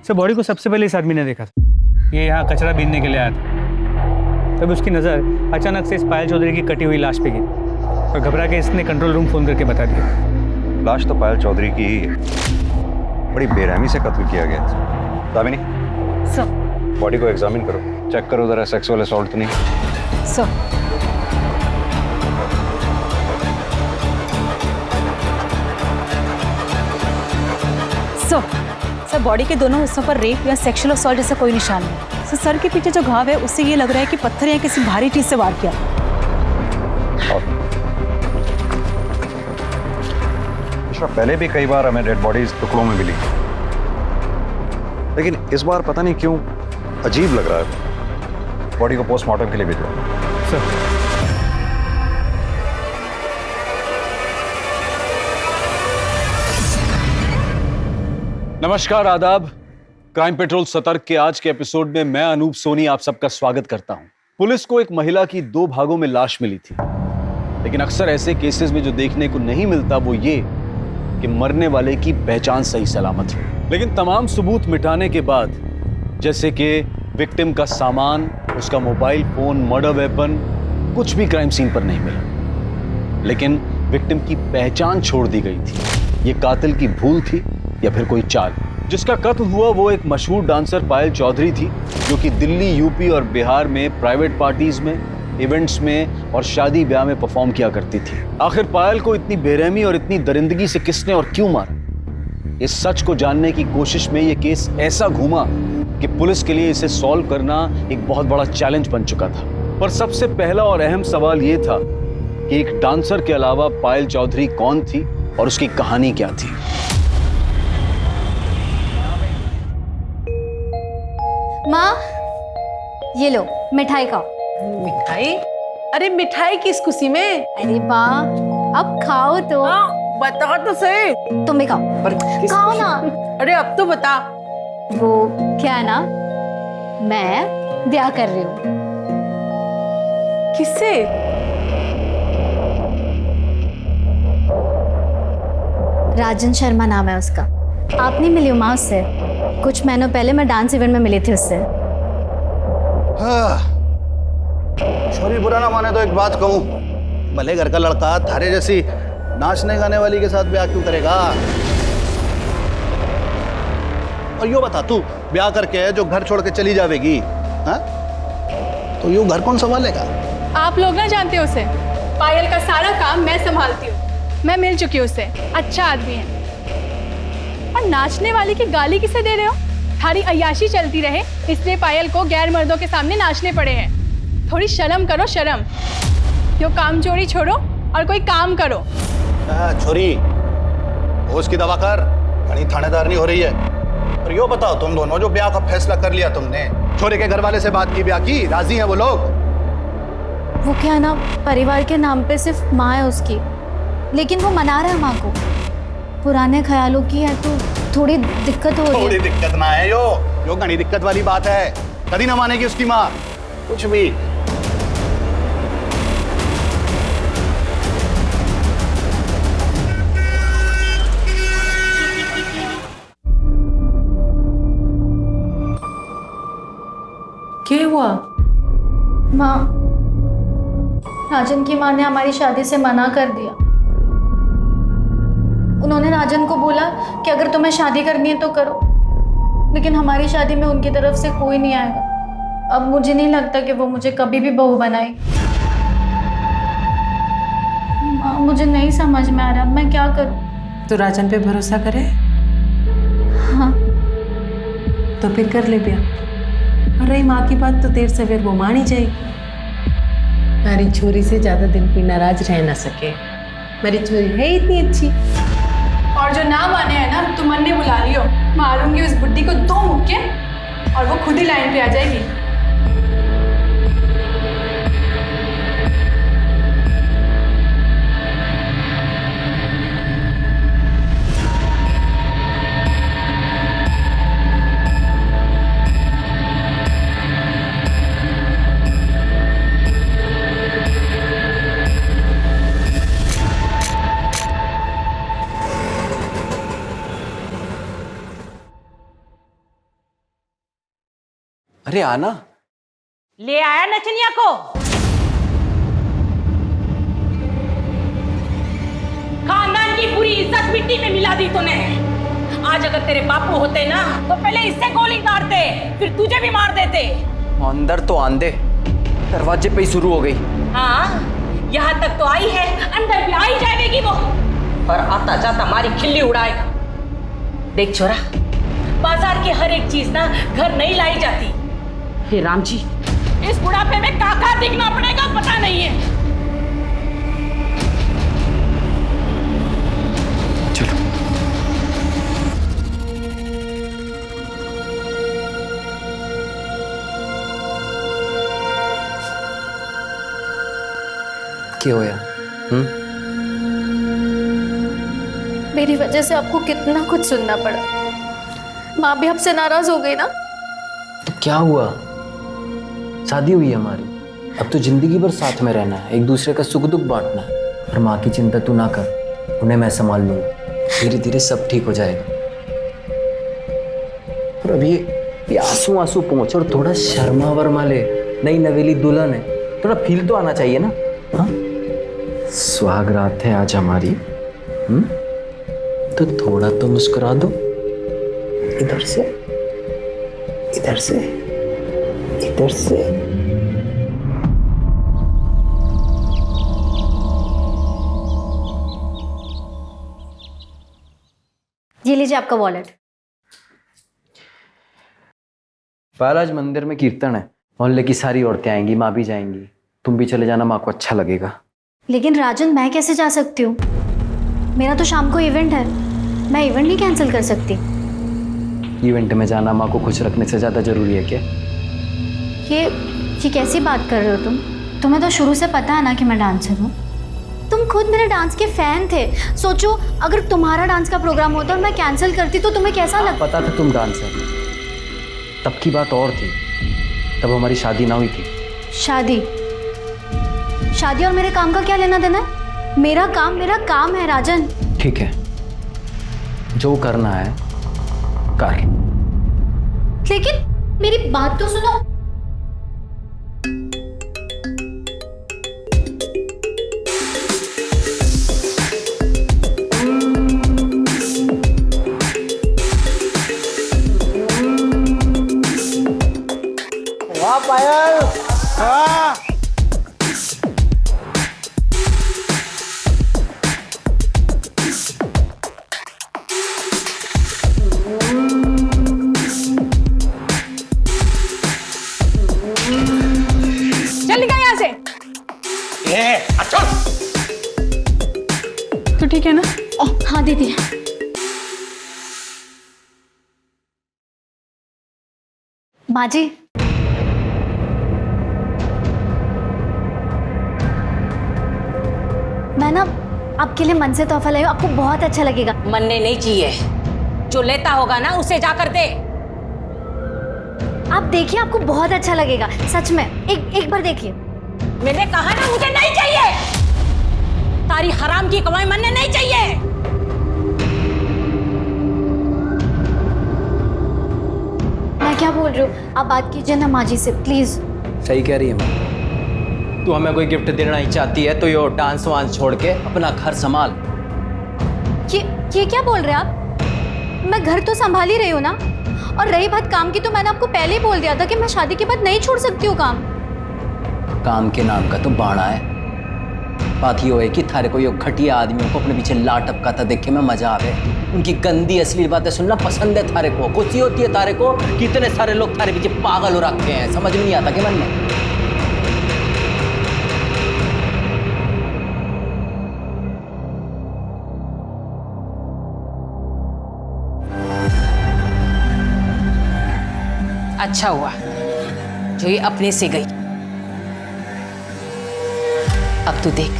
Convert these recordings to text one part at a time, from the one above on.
Sir body को सबसे पहले इस आदमी ने देखा था। ये यहाँ कचरा बीनने के लिए आया था। तब उसकी नज़र अचानक से इस पायल चौधरी की कटी हुई लाश पे गिरी और घबरा के इसने कंट्रोल रूम फ़ोन करके बता दिया। लाश तो पायल चौधरी की ही है। बड़ी बेरहमी से कत्ल किया गया। दामिनी सर, बॉडी को एग्जामिन करो, चेक करो जरा सेक्सुअल असॉल्ट तो नहीं। सर। सर बॉडी के दोनों हिस्सों पर रेप या सेक्सुअल असॉल्ट जैसा कोई निशान नहीं। सर के पीछे जो घाव है उससे ये लग रहा है कि पत्थर या किसी भारी चीज से वार किया। पहले भी कई बार हमें डेड बॉडीज टुकड़ों में मिली, लेकिन इस बार पता नहीं क्यों अजीब लग रहा है। बॉडी को पोस्टमार्टम के लिए भेजो। सर नमस्कार, आदाब। क्राइम पेट्रोल सतर्क के आज के एपिसोड में मैं अनूप सोनी आप सबका स्वागत करता हूं। पुलिस को एक महिला की 2 भागों में लाश मिली थी, लेकिन अक्सर ऐसे केसेस में जो देखने को नहीं मिलता वो ये कि मरने वाले की पहचान सही सलामत हो। लेकिन तमाम सबूत मिटाने के बाद, जैसे कि विक्टिम का सामान, उसका मोबाइल फोन, मर्डर वेपन, कुछ भी क्राइम सीन पर नहीं मिला। लेकिन विक्टिम की पहचान छोड़ दी गई थी। ये कातिल की भूल थी या फिर कोई चाल। जिसका कत्ल हुआ वो एक मशहूर डांसर पायल चौधरी थी, जो कि दिल्ली, यूपी और बिहार में प्राइवेट पार्टीज में, इवेंट्स में और शादी ब्याह में परफॉर्म किया करती थी। आखिर पायल को इतनी बेरहमी और इतनी दरिंदगी से किसने और क्यों मारा? इस सच को जानने की कोशिश में ये केस ऐसा घूमा कि पुलिस के लिए इसे सॉल्व करना एक बहुत बड़ा चैलेंज बन चुका था। पर सबसे पहला और अहम सवाल ये था कि एक डांसर के अलावा पायल चौधरी कौन थी और उसकी कहानी क्या थी। माँ, ये लो मिठाई खाओ। मिठाई? अरे मिठाई किस खुशी में? अरे माँ, अब खाओ तो। बता तो सही। तुम भी खाओ। पर खाओ ना। अरे अब तो बता। वो क्या है ना, मैं ब्याह कर रही हूँ। किससे? राजन शर्मा नाम है उसका। आप नहीं मिली हो माँ उससे? कुछ महीनों पहले मैं डांस इवेंट में मिली थी उससे। छोरी बुरा ना माने तो एक बात कहूँ, भले घर का लड़का थारे जैसी नाचने गाने वाली के साथ ब्याह क्यों करेगा? और यो बता, तू ब्याह करके जो घर छोड़ के चली जावेगी, हाँ? तो यूं घर कौन संभालेगा? आप लोग ना जानते हो उसे। पायल का सारा काम मैं संभालती हूँ। मैं मिल चुकी हूँ उससे, अच्छा आदमी है। और नाचने वाली की गाली किसे दे रहे हो? थारी अय्याशी चलती रहे इसलिए पायल को गैर मर्दों के सामने नाचने पड़े हैं। थोड़ी शर्म करो, शर्म। यो काम चोरी छोड़ो और कोई काम करो। छोरी, होश की दवा कर, घनी थानेदार नहीं हो रही है। और यो बताओ, तुम दोनों जो ब्याह का फैसला कर लिया तुमने, छोरे के घर वाले से बात की, ब्याह की, राजी हैं वो लोग? वो क्या है ना, परिवार के नाम पे सिर्फ माँ है उसकी, लेकिन वो मना रहा है माँ को। पुराने ख्यालों की है तो थोड़ी दिक्कत हो रही है। थोड़ी दिक्कत ना है यो घनी दिक्कत वाली बात है। कभी ना मानेगी उसकी माँ कुछ भी। क्या हुआ? माँ, राजन की माँ ने हमारी शादी से मना कर दिया। उन्होंने राजन को बोला कि अगर तुम्हें शादी करनी है तो करो, लेकिन हमारी शादी में उनकी तरफ से कोई नहीं आएगा। अब मुझे नहीं लगता कि वो मुझे कभी भी बहू बनाएगी। माँ, मुझे नहीं समझ में आ रहा, मैं क्या करूँ? तो राजन पे भरोसा करे? हाँ। तो फिर कर ले ब्याह। और रही माँ की बात, तो देर सवेर वो मान ही जाएगी। मेरी छोरी से ज्यादा दिन कोई नाराज रह ना सके। मेरी छोरी है इतनी अच्छी। और जो ना माने है ना, तुम मन ने बुला लियो। मारूंगी उस बुड्ढी को 2 मुक्के और वो खुद ही लाइन पे आ जाएगी। अरे आना। ले आया नचनिया को। खानदान की पूरी इज्जत मिट्टी में मिला दी तूने। आज अगर तेरे बापू होते ना तो पहले इससे गोली मारते, फिर तुझे भी मार देते। अंदर तो आंदे, दरवाजे पे ही शुरू हो गई। हाँ, यहाँ तक तो आई है, अंदर भी आई जाएगी वो, और आता जाता हमारी खिल्ली उड़ाएगा। देख छोरा, बाजार की हर एक चीज ना घर नहीं लाई जाती। हे राम जी, इस बुढ़ापे में काका दिखना पड़ेगा पता नहीं है। चलो। क्या होया? मेरी वजह से आपको कितना कुछ सुनना पड़ा। माँ भी आपसे नाराज हो गई ना। तो क्या हुआ? शादी हुई हमारी, अब तो जिंदगी भर साथ में रहना है, एक दूसरे का सुख दुख बांटना है। और माँ की चिंता तू ना कर, उन्हें मैं संभाल लूंगा, धीरे धीरे सब ठीक हो जाएगा। और अभी ये आंसू आंसू पहुंच और थोड़ा शर्मा वर्मा ले, नई नवेली दुल्हन है, थोड़ा फील तो आना चाहिए ना। हाँ, सुहाग रात है आज हमारी, तो थोड़ा तो मुस्कुरा दो। इधर से, इधर से, इधर से। ये लीजिए आपका वॉलेट। पायल, आज मंदिर में कीर्तन है, मोहल्ले की सारी औरतें आएंगी, माँ भी जाएंगी, तुम भी चले जाना, माँ को अच्छा लगेगा। लेकिन राजन, मैं कैसे जा सकती हूँ? मेरा तो शाम को इवेंट है, मैं इवेंट नहीं कैंसिल कर सकती। इवेंट में जाना माँ को खुश रखने से ज़्यादा जरूरी है क्या? ये कैसी बात कर रहे हो तुम? तुम्हें तो शुरू से पता है ना कि मैं डांसर हूँ। तुम खुद मेरे डांस के फैन थे। सोचो, अगर तुम्हारा डांस का प्रोग्राम होता और मैं कैंसिल करती तो तुम्हें कैसा लगता? पता था तुम डांसर, तब की बात और थी, तब हमारी शादी ना हुई थी। शादी और मेरे काम का क्या लेना देना है? मेरा काम है राजन। ठीक है, जो करना है कर। लेकिन मेरी बात तो सुनो। वाह पायल, वाह। चल निकल यहाँ से। अच्छा। तो ठीक है ना? हाँ दीदी। माँ जी, मैं ना आपके लिए मन से तोहफा लाई हूँ, आपको बहुत अच्छा लगेगा। मनने नहीं चाहिए, जो लेता होगा ना उसे जाकर दे। आप देखिए, आपको बहुत अच्छा लगेगा, सच में। एक बार देखिए। मैंने कहा ना मुझे नहीं चाहिए, तारी हराम की कमाई मनने नहीं चाहिए। मैं क्या बोल रही हूँ, आप बात कीजिए ना माँ जी से, प्लीज। सही कह रही है माँ, तू हमें कोई गिफ्ट देना ही चाहती है तो यो डांस वांस छोड़ के अपना घर संभाल। ये क्या बोल रहे हैं आप? मैं घर तो संभाल ही रही हूँ ना। और रही बात काम की, तो मैंने आपको पहले ही बोल दिया था कि मैं शादी के बाद नहीं छोड़ सकती हूँ काम। काम के नाम का तो बाड़ा है। बात ये है कि थारे को यो घटिया आदमियों को अपने पीछे ला टपकाता देख के मैं मजा आवे। उनकी गंदी असली बातें सुनना पसंद है थारे को। खुशी होती है थारे को कि इतने सारे लोग थारे पीछे पागल हो रखे हैं, समझ में नहीं आता कि मन में। अच्छा हुआ जो ये अपने से गई। अब तू देख,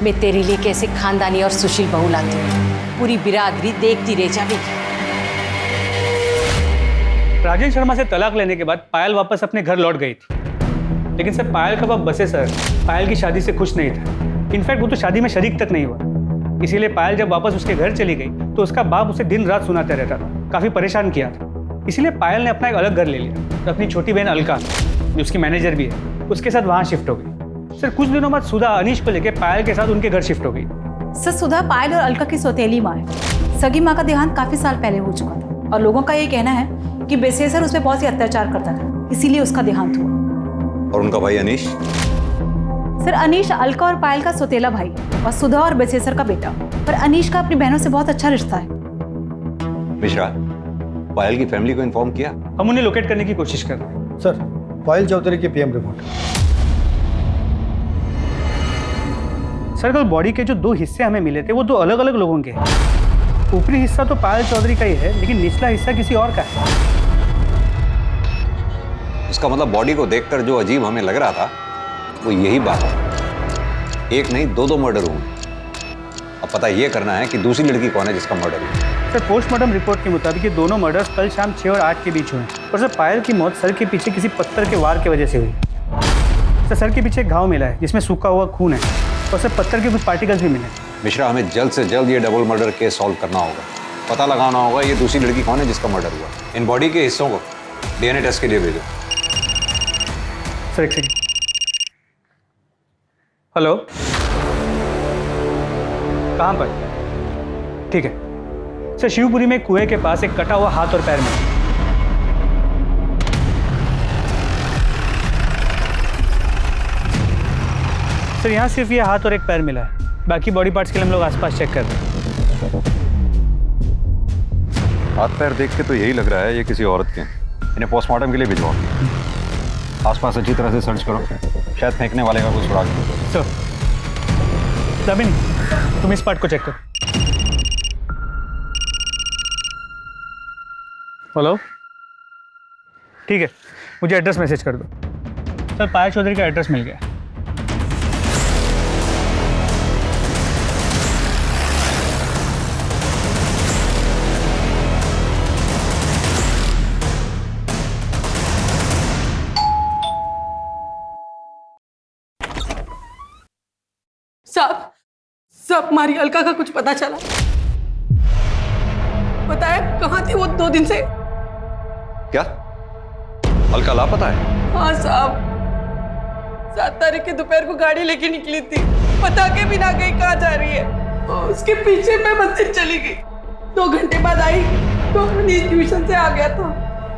मैं तेरे लिए कैसे खानदानी और सुशील बहू लाती हूँ, पूरी बिरादरी देखती रह जाएगी। राजेश शर्मा से तलाक लेने के बाद पायल वापस अपने घर लौट गई थी, लेकिन सर पायल का बाप बसे सर पायल की शादी से खुश नहीं था। इनफैक्ट वो तो शादी में शरीक तक नहीं हुआ। इसीलिए पायल जब वापस उसके घर चली गई तो उसका बाप उसे दिन रात सुनाते रहता था, काफी परेशान किया था। इसलिए पायल ने अपना एक अलग घर ले लिया। तो अपनी छोटी बहन अलका, जो उसकी मैनेजर भी है, उसके साथ वहाँ शिफ्ट हो गई। सर कुछ दिनों बाद सुधा अनीश को लेकर पायल के साथ उनके घर शिफ्ट हो गई। सर सुधा पायल और अलका की सौतेली माँ है। सगी माँ का देहांत काफी साल पहले हो चुका था और लोगों का ये कहना है कि बेसेसर उस पर बहुत ही अत्याचार करता था, इसीलिए उसका देहांत हुआ। और उनका भाई अनीश? सर अनीश अलका और पायल का सौतेला भाई और सुधा और बेसेसर का बेटा। पर अनीश का अपनी बहनों से बहुत अच्छा रिश्ता है। मिश्रा, पायल की फैमिली को इन्फॉर्म किया? हम उन्हें लोकेट करने की कोशिश कर रहे हैं। सर पायल चौधरी की पीएम रिपोर्ट। सर कल बॉडी के जो 2 हिस्से हमें मिले थे वो 2 अलग अलग लोगों के हैं। ऊपरी हिस्सा तो पायल चौधरी का ही है, लेकिन निचला हिस्सा किसी और का है। उसका मतलब बॉडी को देखकर जो अजीब हमें लग रहा था वो यही बात है। एक नहीं 2 मर्डर हुए। अब पता ये करना है कि दूसरी लड़की कौन है जिसका मर्डर हुआ। सर पोस्टमार्टम रिपोर्ट के मुताबिक ये दोनों मर्डर्स कल शाम 6 और 8 के बीच हुए। और सर पायल की मौत सर के पीछे किसी पत्थर के वार की वजह से हुई। सर के पीछे एक घाव मिला है जिसमें सूखा हुआ खून है और सर पत्थर के कुछ पार्टिकल्स भी मिले। मिश्रा, हमें जल्द से जल्द ये डबल मर्डर केस सॉल्व करना होगा। पता लगाना होगा ये दूसरी लड़की कौन है जिसका मर्डर हुआ। इन बॉडी के हिस्सों को डीएनए टेस्ट के लिए भेजो। सर एक सेकंड। हेलो, कहाँ पर? ठीक है सर, शिवपुरी में कुएं के पास एक कटा हुआ हाथ और पैर मिला। सर यहाँ सिर्फ ये हाथ और एक पैर मिला है, बाकी बॉडी पार्ट्स के लिए हम लोग आसपास चेक कर रहे हैं। हाथ पैर देख के तो यही लग रहा है ये किसी औरत के हैं। इन्हें पोस्टमार्टम के लिए भिजवाओ। आसपास अच्छी तरह से सर्च करो, शायद फेंकने वाले का कोई सुराग नहीं। सर दामिनी, तुम इस पार्ट को चेक करो। हेलो, ठीक है, मुझे एड्रेस मैसेज कर दो। सर पायल चौधरी का एड्रेस मिल गया। साहब हमारी अलका का कुछ पता चला? बताया कहाँ थी वो 2 दिन से? क्या अलका लापता है? हाँ साहब, 7 तारीख की दोपहर को गाड़ी लेके निकली थी, बता के भी ना गई कहाँ जा रही है। और उसके पीछे मैं मंदिर चली गई। 2 घंटे बाद आई तो अनीश ट्यूशन से आ गया था,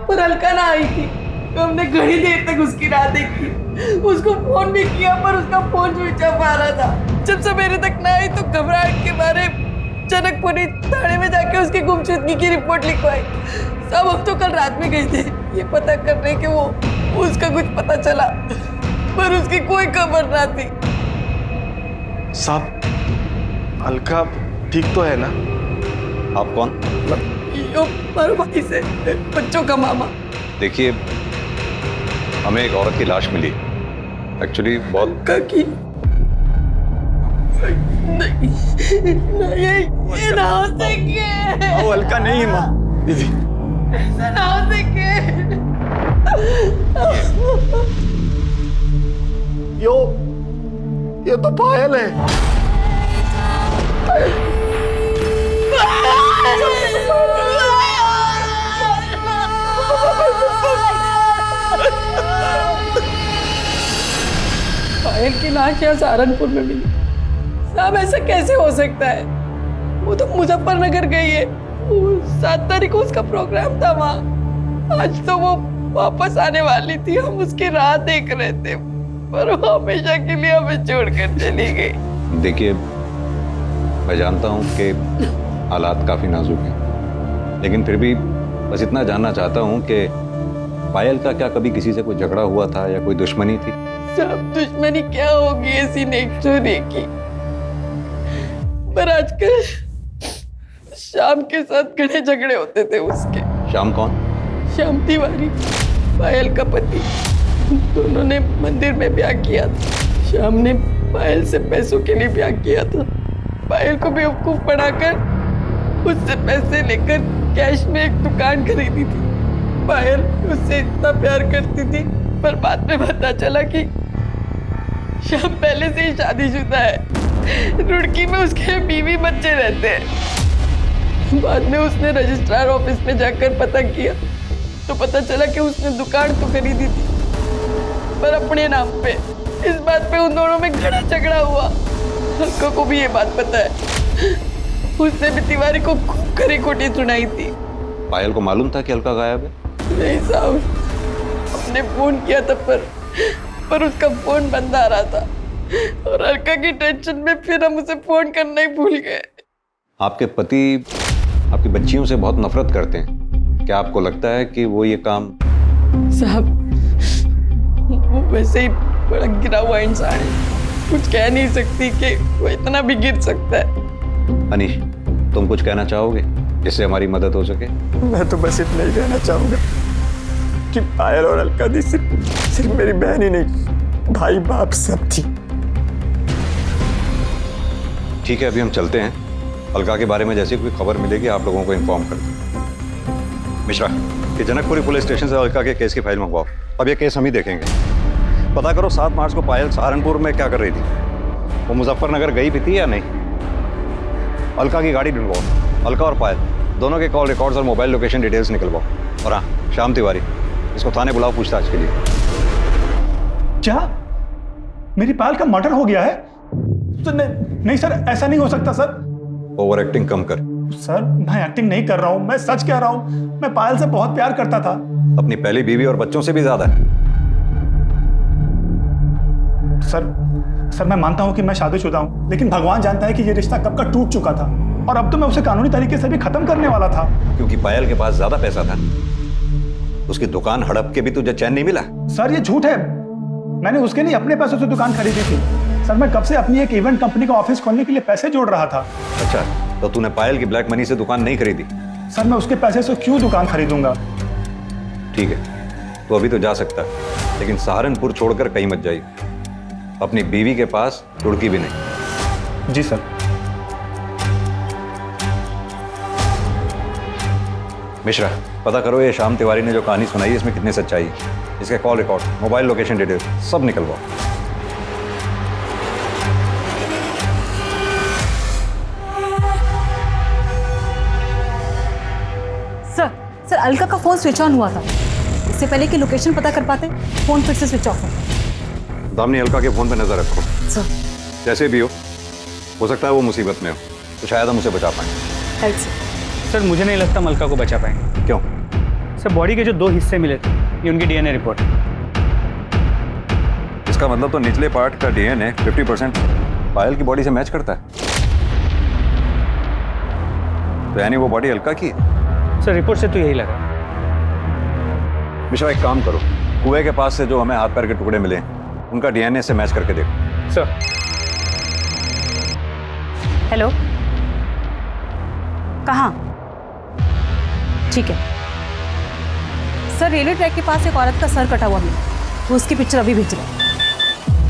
पर अलका ना आई थी। तो हमने घड़ी देर तक उसकी राह देखी, उसको फोन भी किया पर उसका फोन स्विच ऑफ आ रहा था। जब सवेरे तक ना आई तो घबराहट के मारे जनकपुरी थाने में जाके उसकी गुमशुदगी की रिपोर्ट लिखवाई। सब हम तो कल रात में गए थे ये पता करने के वो उसका कुछ पता चला, पर उसकी कोई खबर ना थी। साहब अलका ठीक तो है ना? आप कौन? यो मारो भाई से बच्चों का मामा। देखिए, हमें एक औरत की लाश मिली, एक्चुअली बहुत की नहीं, ये ना हो सके। वो अलका नहीं माँ दीदी, ना हो सके। ये तो पायल है। पायल की लाश यहाँ सहारनपुर में मिली। साहब ऐसा कैसे हो सकता है? वो तो मुजफ्फरनगर गई है, 7 तारीख को उसका प्रोग्राम था वहाँ। आज तो वो वापस आने वाली थी, हम उसकी राह देख रहे थे, पर वो हमेशा के लिए हमें छोड़कर चली गई। देखिए, मैं जानता हूँ कि हालात काफी नाजुक हैं, लेकिन फिर भी बस इतना जानना चाहता हूँ कि पायल का क्या कभी किसी से कोई झगड़ा हुआ था या कोई दुश्मनी थी? सब दुश्मनी क्या होगी ऐसी नेक्चुरी की, पर आजकल शाम के साथ घने झगड़े होते थे उसके। शाम कौन? श्याम तिवारी, पायल का पति। दोनों ने मंदिर में ब्याह किया था। श्याम ने पायल से पैसों के लिए ब्याह किया था। पायल को बेवकूफ बनाकर उससे पैसे लेकर कैश में एक दुकान खरीदी थी। पायल उससे इतना प्यार करती थी, पर बाद में पता चला कि श्याम पहले से ही शादीशुदा है। रुड़की में उसके बीवी बच्चे रहते हैं। बाद में उसने रजिस्ट्रार ऑफिस में जाकर पता किया तो पता चला कि उसने दुकान तो खरीदी थी पर अपने नाम पे। इस बात पे उन दोनों में घड़ा झगड़ा हुआ। अलका को भी ये बात पता है। उसने भी तिवारी को खूब खरी खोटी सुनाई थी। पायल को मालूम था कि अलका गायब है? नहीं साहब, हमने फोन किया था पर उसका फोन बंद आ रहा था और अलका की टेंशन में फिर हम उसे फोन करना ही भूल गए। आपके पति आपकी बच्चियों से बहुत नफरत करते हैं। क्या आपको लगता है कि वो ये काम? साहब, वो वैसे ही बड़ा गिरा हुआ इंसान है। कुछ कह नहीं सकती कि वो इतना भी गिर सकता है। अनीश, तुम कुछ कहना चाहोगे जिससे हमारी मदद हो सके? मैं तो बस इतना ही कहना चाहूंगा कि पायल और अलका दी सिर्फ मेरी बहन ही नहीं, भाई बाप सब थी। ठीक है, अभी हम चलते हैं। अलका के बारे में जैसी कोई खबर मिलेगी आप लोगों को इन्फॉर्म कर दें। मिश्रा, ये जनकपुरी पुलिस स्टेशन से अलका के केस की फाइल मंगवाओ। अब ये केस हम ही देखेंगे। पता करो 7 मार्च को पायल सहारनपुर में क्या कर रही थी। वो मुजफ्फरनगर गई भी थी या नहीं। अलका की गाड़ी ढूंढवाओ। अलका और पायल दोनों के कॉल रिकॉर्ड्स और मोबाइल लोकेशन डिटेल्स निकलवाओ। और हाँ, श्याम तिवारी, इसको थाने बुलाओ पूछताछ के लिए। क्या मेरी पायल का मर्डर हो गया है? तो नहीं सर, ऐसा नहीं हो सकता सर। ओवर एक्टिंग कम कर। सर, मैं एक्टिंग नहीं कर रहा हूँ, मैं सच कह रहा हूँ। मैं पायल से बहुत प्यार करता था। अपनी पहली बीवी और बच्चों से भी ज्यादा। सर मैं मानता हूँ कि मैं शादीशुदा हूँ, लेकिन भगवान जानता है कि ये रिश्ता कब का टूट चुका था और अब तो मैं उसे कानूनी तरीके से भी खत्म करने वाला था। क्योंकि पायल के पास ज्यादा पैसा था। उसकी दुकान हड़प के भी तुझे चैन नहीं मिला। सर, ये झूठ है। मैंने उसके लिए अपने पैसों से दुकान खरीदी थी। सर, मैं कब से अपनी एक इवेंट कंपनी का ऑफिस खोलने के लिए पैसे जोड़ रहा था। अच्छा, तो तूने पायल की ब्लैक मनी से दुकान नहीं खरीदी? सर, मैं उसके पैसे से क्यों दुकान खरीदूंगा? ठीक है, तो अभी तो जा सकता है, लेकिन सहारनपुर छोड़कर कहीं मत जाइए। अपनी बीवी के पास तुड़की भी नहीं। जी सर। मिश्रा, पता करो ये श्याम तिवारी ने जो कहानी सुनाई है इसमें कितनी सच्चाई है। इसके call record, mobile location detail सब निकलवाओ। सर, अलका का फोन स्विच ऑन हुआ था। इससे पहले कि लोकेशन पता कर पाते, फोन फिर से स्विच ऑफ है। दामिनी, अलका के फोन पर नजर रखो। सर, जैसे भी हो सकता है वो मुसीबत में हो, तो शायद हम उसे बचा पाएं। Right sir. सर, मुझे नहीं लगता हम अलका को बचा पाएंगे। क्यों? सर, बॉडी के जो 2 हिस्से मिले थे, ये उनकी डीएनए रिपोर्ट है। इसका मतलब तो निचले पार्ट का डीएनए 50% पायल की बॉडी से मैच करता है। तो यानी वो बॉडी अलका की है। सर, रिपोर्ट से तो यही लगा। मिश्रा, एक काम करो, कुएं के पास से जो हमें हाथ पैर के टुकड़े मिले उनका डीएनए से मैच करके देखो। सर। हेलो, कहाँ? ठीक है सर, रेलवे ट्रैक के पास एक औरत का सर कटा हुआ मिला। वो उसकी पिक्चर अभी भेज रहे हैं।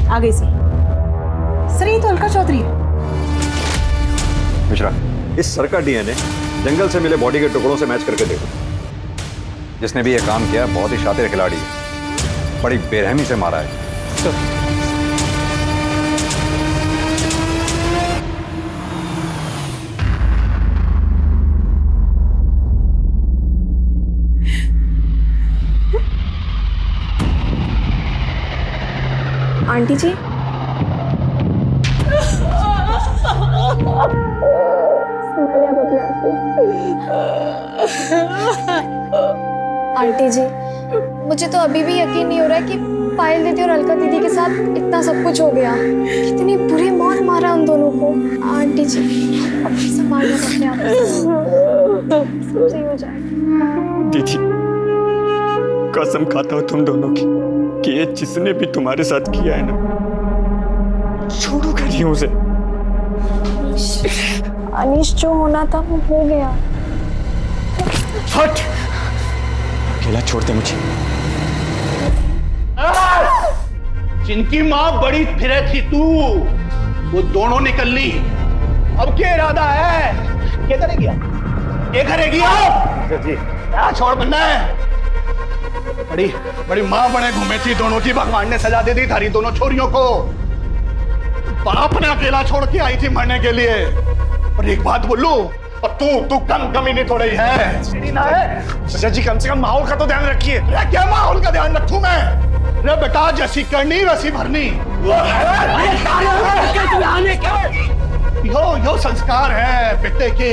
आ गई सर, ये तो अलका चौधरी है। मिश्रा, इस सर का डीएनए जंगल से मिले बॉडी के टुकड़ों से मैच करके देखो। जिसने भी ये काम किया बहुत ही शातिर खिलाड़ी है। बड़ी बेरहमी से मारा है। आंटी जी, आंटी जी, मुझे तो अभी भी यकीन नहीं हो रहा है कि पायल दीदी और अलका दीदी के साथ इतना सब कुछ हो गया। कितनी बुरी मौत मारा उन दोनों को। आंटी जी, संभाल लो अपने आप को, सब सही हो जाएगा। दीदी, कसम खाता हूँ तुम दोनों की कि ये जिसने भी तुम्हारे साथ किया है ना, छोड़ूंगा नहीं उसे। अनीश, जो होना था वो हो गया। हट, अकेला छोड़ दे मुझे। जिनकी माँ बड़ी फिरे थी तू, वो दोनों निकल ली। अब क्या इरादा है? क्या करेगी? क्या करेगी आप? जी, क्या छोड़ बनना है? बड़ी बड़ी माँ बने घूमे थी दोनों की। भगवान ने सजा दे दी थारी दोनों छोरियों को। बाप ने अकेला छोड़ के आई थी मरने के लिए। और एक बात बोलूं, और तू कम ही नहीं थोड़ी है, सीधी ना है। सजा जी कम से कम माहौल का तो ध्यान रखिए। अरे क्या माहौल का ध्यान रखूं मैं? अरे बेटा जैसी करनी वैसी भरनी। यो संस्कार है बेटे के,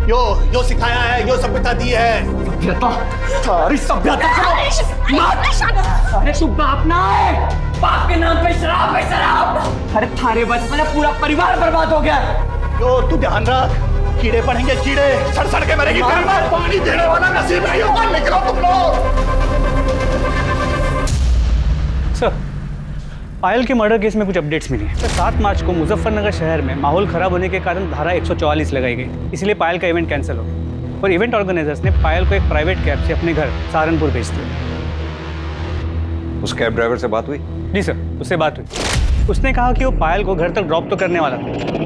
यो सिखाया है, यो सभ्यता दी है। सारी सभ्यता अरे तू बाप ना है, बाप के नाम पे शराब है शराब। अरे थारे बचपन में पूरा परिवार बर्बाद हो गया। यो तू ध्यान रख, कीड़े पड़ेंगे कीड़े, सड़ के मरेगी। पानी देने वाला नसीब नहीं होगा, निकलो तुम लोग। सर, पायल के मर्डर केस में कुछ अपडेट्स मिली है। 7 मार्च को मुजफ्फरनगर शहर में माहौल खराब होने के कारण धारा 144 लगाई गई, इसलिए पायल का इवेंट कैंसिल हो गया और इवेंट ऑर्गेनाइजर्स ने पायल को एक प्राइवेट कैब से अपने घर सहारनपुर भेज दिया। उस कैब ड्राइवर से बात हुई? जी सर, उससे बात हुई। उसने कहा कि वो पायल को घर तक ड्रॉप तो करने वाला था,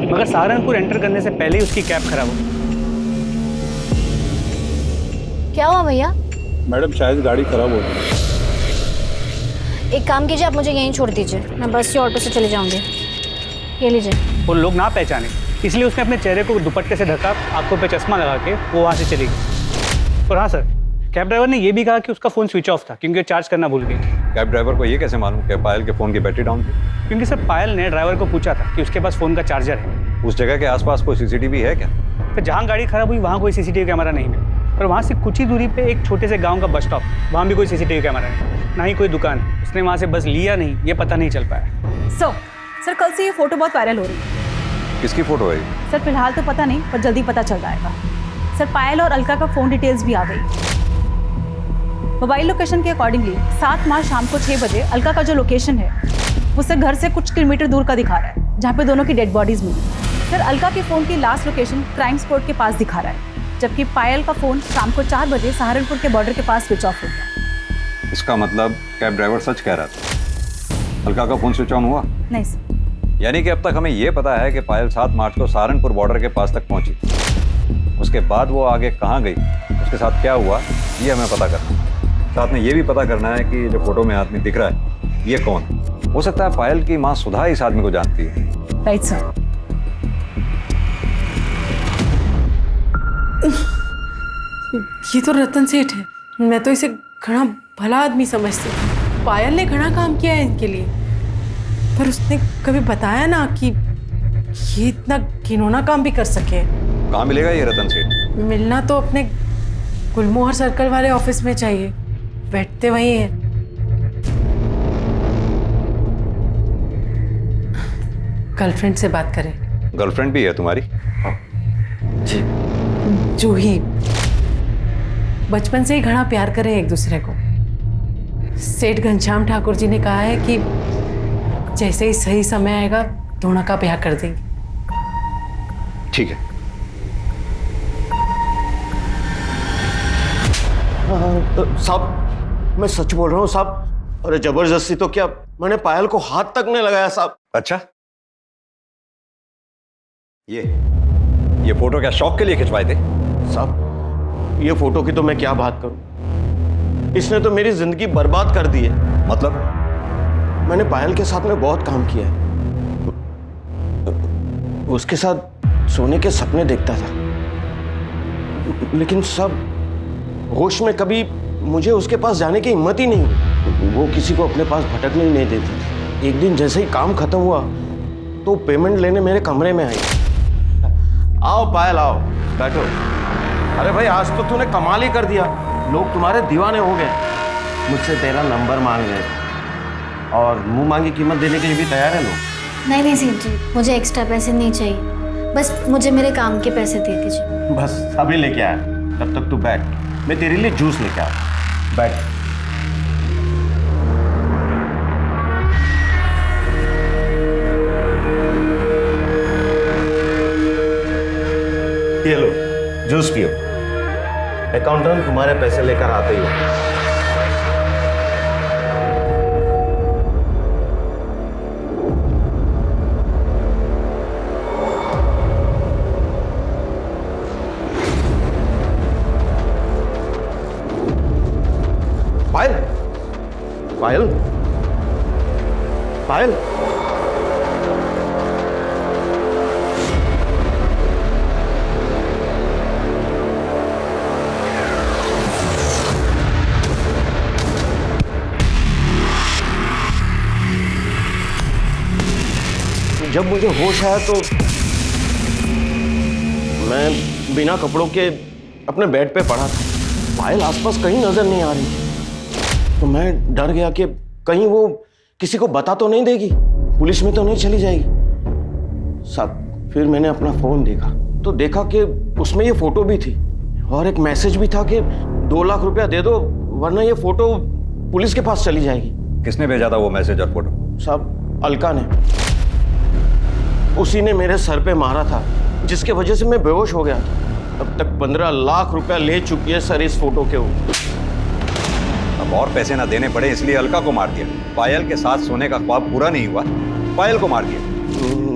मगर सहारनपुर एंटर करने से पहले ही उसकी कैब खराब हो गई। क्या हुआ भैया? मैडम शायद गाड़ी खराब हो गई। एक काम कीजिए, आप मुझे यहीं छोड़ दीजिए, मैं बस या ऑटो से चले जाऊंगी। ये लीजिए। वो लोग ना पहचाने, इसलिए उसने अपने चेहरे को दुपट्टे से ढका, आंखों पे चश्मा लगा के वो वहाँ से चली गई। और हाँ सर, कैब ड्राइवर ने ये भी कहा कि उसका फ़ोन स्विच ऑफ था क्योंकि चार्ज करना भूल गई। कैब ड्राइवर को ये कैसे मालूम कि पायल के फ़ोन की बैटरी डाउन थी? क्योंकि सर पायल ने ड्राइवर को पूछा था कि उसके पास फ़ोन का चार्जर है। उस जगह के आसपास कोई सीसीटीवी है क्या? तो जहाँ गाड़ी खराब हुई वहाँ कोई सीसीटीवी कैमरा नहीं मिला, और वहाँ से कुछ ही दूरी पे एक छोटे से गांव का बस स्टॉप, वहाँ भी कोई सीसीटीवी कैमरा नहीं, ना ही कोई दुकान। उसने वहाँ से बस लिया नहीं, ये पता नहीं चल पाया। सर कल से ये फोटो बहुत वायरल हो रही है। किसकी फोटो है? सर फिलहाल तो पता नहीं, पर जल्दी पता चल जाएगा। सर पायल और अलका का फ़ोन डिटेल्स भी आ गई। मोबाइल लोकेशन के अकॉर्डिंगली 7 मार्च शाम को 6 बजे अलका का जो लोकेशन है वो सर घर से कुछ किलोमीटर दूर का दिखा रहा है, जहाँ पे दोनों की डेड बॉडीज मिली। सर अलका के फ़ोन की लास्ट लोकेशन क्राइम स्पॉट के पास दिखा रहा है, जबकि पायल का फ़ोन शाम को 4 बजे सहारनपुर के बॉर्डर के पास स्विच ऑफ हो गया। इसका मतलब कैब ड्राइवर सच कह रहा था, अलका का फ़ोन स्विच ऑन हुआ? नहीं सर। यानी कि अब तक हमें ये पता है कि पायल 7 मार्च को सहारनपुर बॉर्डर के पास तक पहुंची। उसके बाद वो आगे कहाँ गई, उसके साथ क्या हुआ, ये हमें पता करना है। साथ में ये भी पता करना है कि जो फोटो में आदमी दिख रहा है ये कौन है। हो सकता है पायल की माँ सुधा इस आदमी को जानती है। Right sir. ये तो रतन सेठ है, मैं तो इसे घना भला आदमी समझती हूँ। पायल ने घना काम किया है इनके लिए, पर उसने कभी बताया ना कि ये इतना घिनौना काम भी कर सके। कहाँ मिलेगा ये रतन सेठ? मिलना तो अपने गुलमोहर सर्कल वाले ऑफिस में चाहिए, बैठते वहीं हैं। गर्लफ्रेंड से बात करें। गर्लफ्रेंड भी है तुम्हारी? जूही, बचपन से ही घना प्यार करें एक दूसरे को। सेठ घनश्याम ठाकुर जी ने कहा है कि जैसे ही सही समय आएगा दोनों का ब्याह कर देंगे। ठीक है। साहब मैं सच बोल रहा हूँ साहब। अरे जबरदस्ती तो क्या, मैंने पायल को हाथ तक नहीं लगाया साहब। अच्छा, ये फोटो क्या शौक के लिए खिंचवाए थे? साहब ये फोटो की तो मैं क्या बात करूं, इसने तो मेरी जिंदगी बर्बाद कर दी है। मतलब? मैंने पायल के साथ में बहुत काम किया है, उसके साथ सोने के सपने देखता था, लेकिन सब होश में कभी मुझे उसके पास जाने की हिम्मत ही नहीं हुई। वो किसी को अपने पास भटकने ही नहीं देती। एक दिन जैसे ही काम खत्म हुआ तो पेमेंट लेने मेरे कमरे में आई। आओ पायल आओ, बैठो। अरे भाई आज तो तूने कमाल ही कर दिया, लोग तुम्हारे दीवाने हो गए। मुझसे तेरा नंबर मांग रहे थे और मुंह मांगी कीमत देने के लिए भी तैयार है लोग। नहीं सेठ जी, मुझे एक्स्ट्रा पैसे नहीं चाहिए, बस मुझे मेरे काम के पैसे दे दीजिए। बस अभी लेके आया, तब तक तू बैठ, मैं तेरे लिए जूस लेके आया। बैठ। ये लो जूस पियो, अकाउंटेंट तुम्हारे पैसे लेकर आते ही हो। पायल, पायल, पायल, जब मुझे होश आया तो मैं बिना कपड़ों के अपने बेड पे पड़ा था। पायल आसपास कहीं नजर नहीं आ रही, तो मैं डर गया कि कहीं वो किसी को बता तो नहीं देगी, पुलिस में तो नहीं चली जाएगी। साहब फिर मैंने अपना फोन देखा तो देखा कि उसमें ये फोटो भी थी और एक मैसेज भी था कि 2 लाख रुपया दे दो वरना ये फोटो पुलिस के पास चली जाएगी। किसने भेजा था वो मैसेज और फोटो? साहब अलका ने, उसी ने मेरे सर पे मारा था जिसके वजह से मैं बेहोश हो गया था। अब तक 15 लाख रुपया ले चुकी है सर इस फोटो के ऊपर। अब और पैसे ना देने पड़े इसलिए अलका को मार दिया। पायल के साथ सोने का ख्वाब पूरा नहीं हुआ, पायल को मार दिया।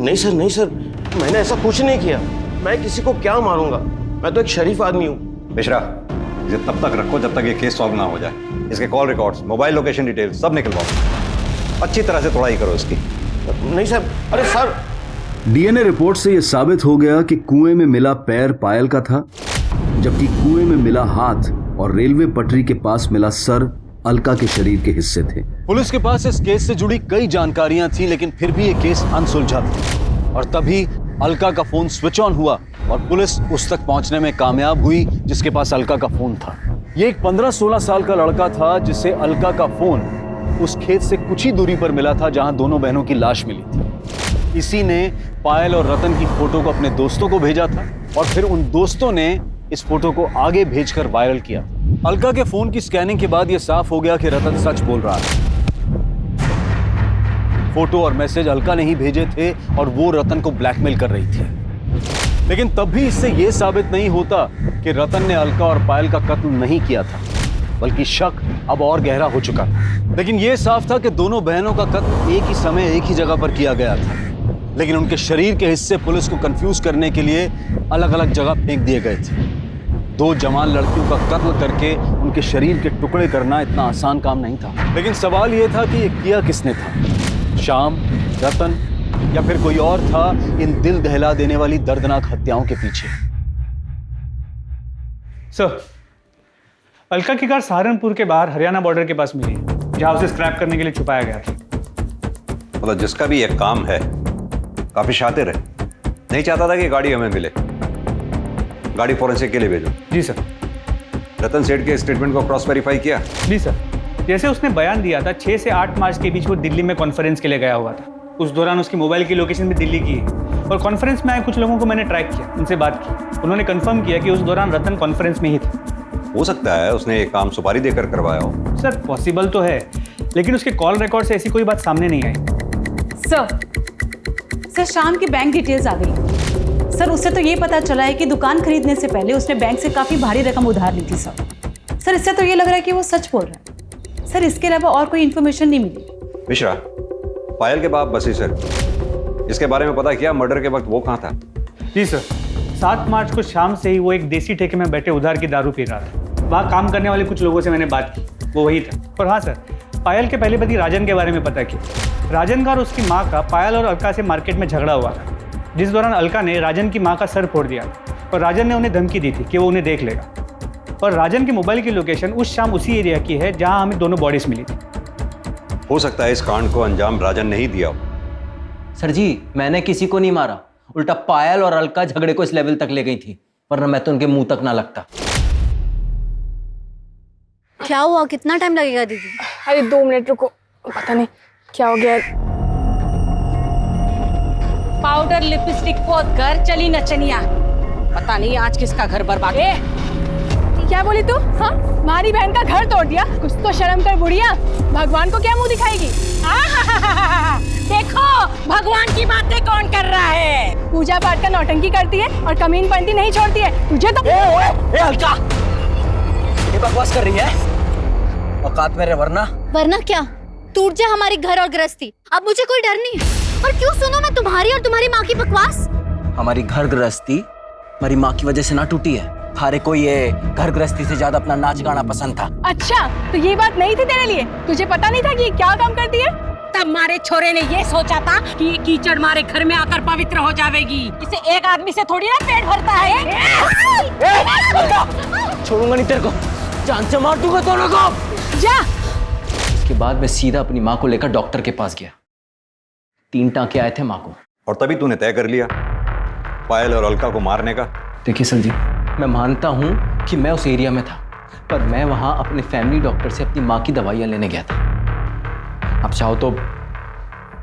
नहीं सर, नहीं सर, मैंने ऐसा कुछ नहीं किया। मैं किसी को क्या मारूंगा, मैं तो एक शरीफ आदमी हूँ। मिश्रा, इसे तब तक रखो जब तक ये केस सॉल्व ना हो जाए। इसके call records, mobile location details सब निकलवाओ। अच्छी तरह से तोड़ाई करो इसकी। नहीं सर, अरे सर। डीएनए रिपोर्ट से यह साबित हो गया कि कुएं में मिला पैर पायल का था, जबकि कुएं में मिला हाथ और रेलवे पटरी के पास मिला सर अलका के शरीर के हिस्से थे। पुलिस के पास इस केस से जुड़ी कई जानकारियां थी, लेकिन फिर भी ये केस अनसुलझा था। और तभी अलका का फोन स्विच ऑन हुआ और पुलिस उस तक पहुंचने में कामयाब हुई जिसके पास अलका का फोन था। ये एक 15-16 साल का लड़का था जिसे अलका का फोन उस खेत से कुछ ही दूरी पर मिला था जहां दोनों बहनों की लाश मिली थी। इसी ने पायल और रतन की फोटो को अपने दोस्तों को भेजा था और फिर उन दोस्तों ने इस फोटो को आगे भेजकर वायरल किया। अलका के फोन की स्कैनिंग के बाद यह साफ हो गया कि रतन सच बोल रहा है। फोटो और मैसेज अलका ने ही भेजे थे और वो रतन को ब्लैकमेल कर रही थी। लेकिन तब भी इससे यह साबित नहीं होता कि रतन ने अलका और पायल का कत्ल नहीं किया था, बल्कि शक अब और गहरा हो चुका था। लेकिन यह साफ था कि दोनों बहनों का कत्ल एक ही समय एक ही जगह पर किया गया था, लेकिन उनके शरीर के हिस्से पुलिस को कंफ्यूज करने के लिए अलग अलग जगह फेंक दिए गए थे। 2 जवान लड़कियों का कत्ल करके उनके शरीर के टुकड़े करना इतना आसान काम नहीं था। लेकिन सवाल यह था कि यह किया किसने था, श्याम, रतन या फिर कोई और था इन दिल दहला देने वाली दर्दनाक हत्याओं के पीछे। सर, अलका की कार सहारनपुर के बाहर हरियाणा बॉर्डर के पास मिली, जहां उसे स्क्रैप करने के लिए छुपाया गया था। मतलब जिसका भी एक काम है, काफी शातिर है, नहीं चाहता था कि गाड़ी हमें मिले। गाड़ी फॉरेंसिक के लिए भेजो। जी सर। रतन सेठ के स्टेटमेंट को क्रॉस वेरीफाई किया? जी सर। जैसे उसने बयान दिया था 6 से 8 मार्च के बीच वो दिल्ली में कॉन्फ्रेंस के लिए गया हुआ था। उस दौरान उसकी मोबाइल की लोकेशन भी दिल्ली की है और कॉन्फ्रेंस में आए कुछ लोगों को मैंने ट्रैक किया, उनसे बात की। उन्होंने कंफर्म किया कि उस दौरान रतन कॉन्फ्रेंस में ही थे। हो सकता है उसने एक काम सुपारी देकर करवाया हो। सर पॉसिबल तो है, लेकिन उसके कॉल रिकॉर्ड से ऐसी कोई बात सामने नहीं आई। सर शाम की बैंक डिटेल्स आ गई। सर उससे तो ये पता चला है कि दुकान खरीदने से पहले उसने बैंक से काफ़ी भारी रकम उधार ली थी। सर इससे तो ये लग रहा है कि वो सच बोल रहा है। सर इसके अलावा और कोई इन्फॉर्मेशन नहीं मिली। मिश्रा, पायल के बाप बसी सर, इसके बारे में पता किया मर्डर के वक्त वो कहाँ था? जी सर, 7 मार्च को शाम से ही वो एक देसी ठेके में बैठे उधार की दारू पी रहा था। वहाँ काम करने वाले कुछ लोगों से मैंने बात की, वो वही था। और हाँ सर, पायल के पहले पति राजन के बारे में पता किया। राजन का और उसकी माँ का पायल और अलका से मार्केट में झगड़ा हुआ था, जिस दौरान अलका ने राजन की माँ का सर फोड़ दिया और राजन ने उन्हें धमकी दी थी कि वो उन्हें देख लेगा। और राजन की मोबाइल की लोकेशन उस शाम उसी एरिया की है जहाँ हमें दोनों बॉडीज मिली थी। हो सकता है इस कांड को अंजाम राजन ने ही दिया हो। सर जी, मैंने किसी को नहीं मारा, उल्टा पायल और अलका झगड़े को इस लेवल तक ले गई थी, वरना मैं तो उनके मुंह तक ना लगता। क्या हुआ, कितना टाइम लगेगा दीदी? अरे 2 मिनट रुको, पता नहीं क्या हो गया। पाउडर लिपस्टिक को घर चली नचनिया, पता नहीं आज किसका घर बर्बाद। क्या बोली तू? हाँ, हमारी बहन का घर तोड़ दिया। कुछ तो शर्म कर बुढ़िया, भगवान को क्या मुंह दिखाएगी? देखो भगवान की बातें कौन कर रहा है। पूजा पाठ का नौटंकी करती है और कमीन पंती नहीं छोड़ती है। तुझे तो अलका, ये बकवास कर रही है? औकात में रहे वरना क्या? टूट जा हमारी घर और गृहस्थी। अब मुझे कोई डर नहीं है। और क्यों सुनो मैं तुम्हारी और तुम्हारी माँ की बकवास? हमारी घर गृहस्थी हमारी माँ की वजह से ना टूटी है। थारे को ये घर गृहस्थी से ज्यादा अपना नाच गाना पसंद था। अच्छा, तो ये बात नहीं थी तेरे लिए? तुझे पता नहीं था कि ये क्या काम करती है? तब मारे छोरे ने ये सोचा था कि ये कीचड़ मारे घर में आकर पवित्र हो जाएगी। इसे एक आदमी से थोड़ी ना पेट भरता है। छोड़ूंगा नहीं तेरे को, जान से मार दूंगा दोनों को। जा। इसके बाद मैं सीधा अपनी माँ को लेकर डॉक्टर के पास गया। 3 टांके आए थे माँ को। और तभी तूने तय कर लिया पायल और अलका को मारने का। देखिए सर जी, मैं मानता हूँ कि मैं उस एरिया में था, पर मैं वहाँ अपने फैमिली डॉक्टर से अपनी माँ की दवाइयाँ लेने गया था। आप चाहो तो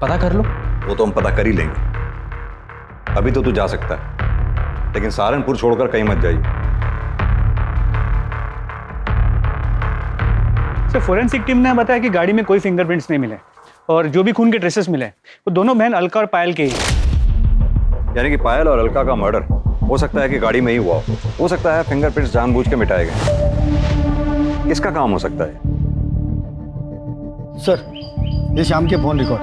पता कर लो। वो तो हम पता कर ही लेंगे। अभी तो तू जा सकता है, लेकिन सहारनपुर छोड़कर कहीं मत जाइए। सर, फोरेंसिक टीम ने बताया कि गाड़ी में कोई फिंगरप्रिंट्स नहीं मिले और जो भी खून के ट्रेसेस मिले वो दोनों बहन अलका और पायल के ही। यानी कि पायल और अलका का मर्डर हो सकता है कि गाड़ी में ही हुआ हो सकता है फिंगरप्रिंट्स जानबूझ के मिटाए गए। किसका काम हो सकता है? सर, ये शाम के phone record.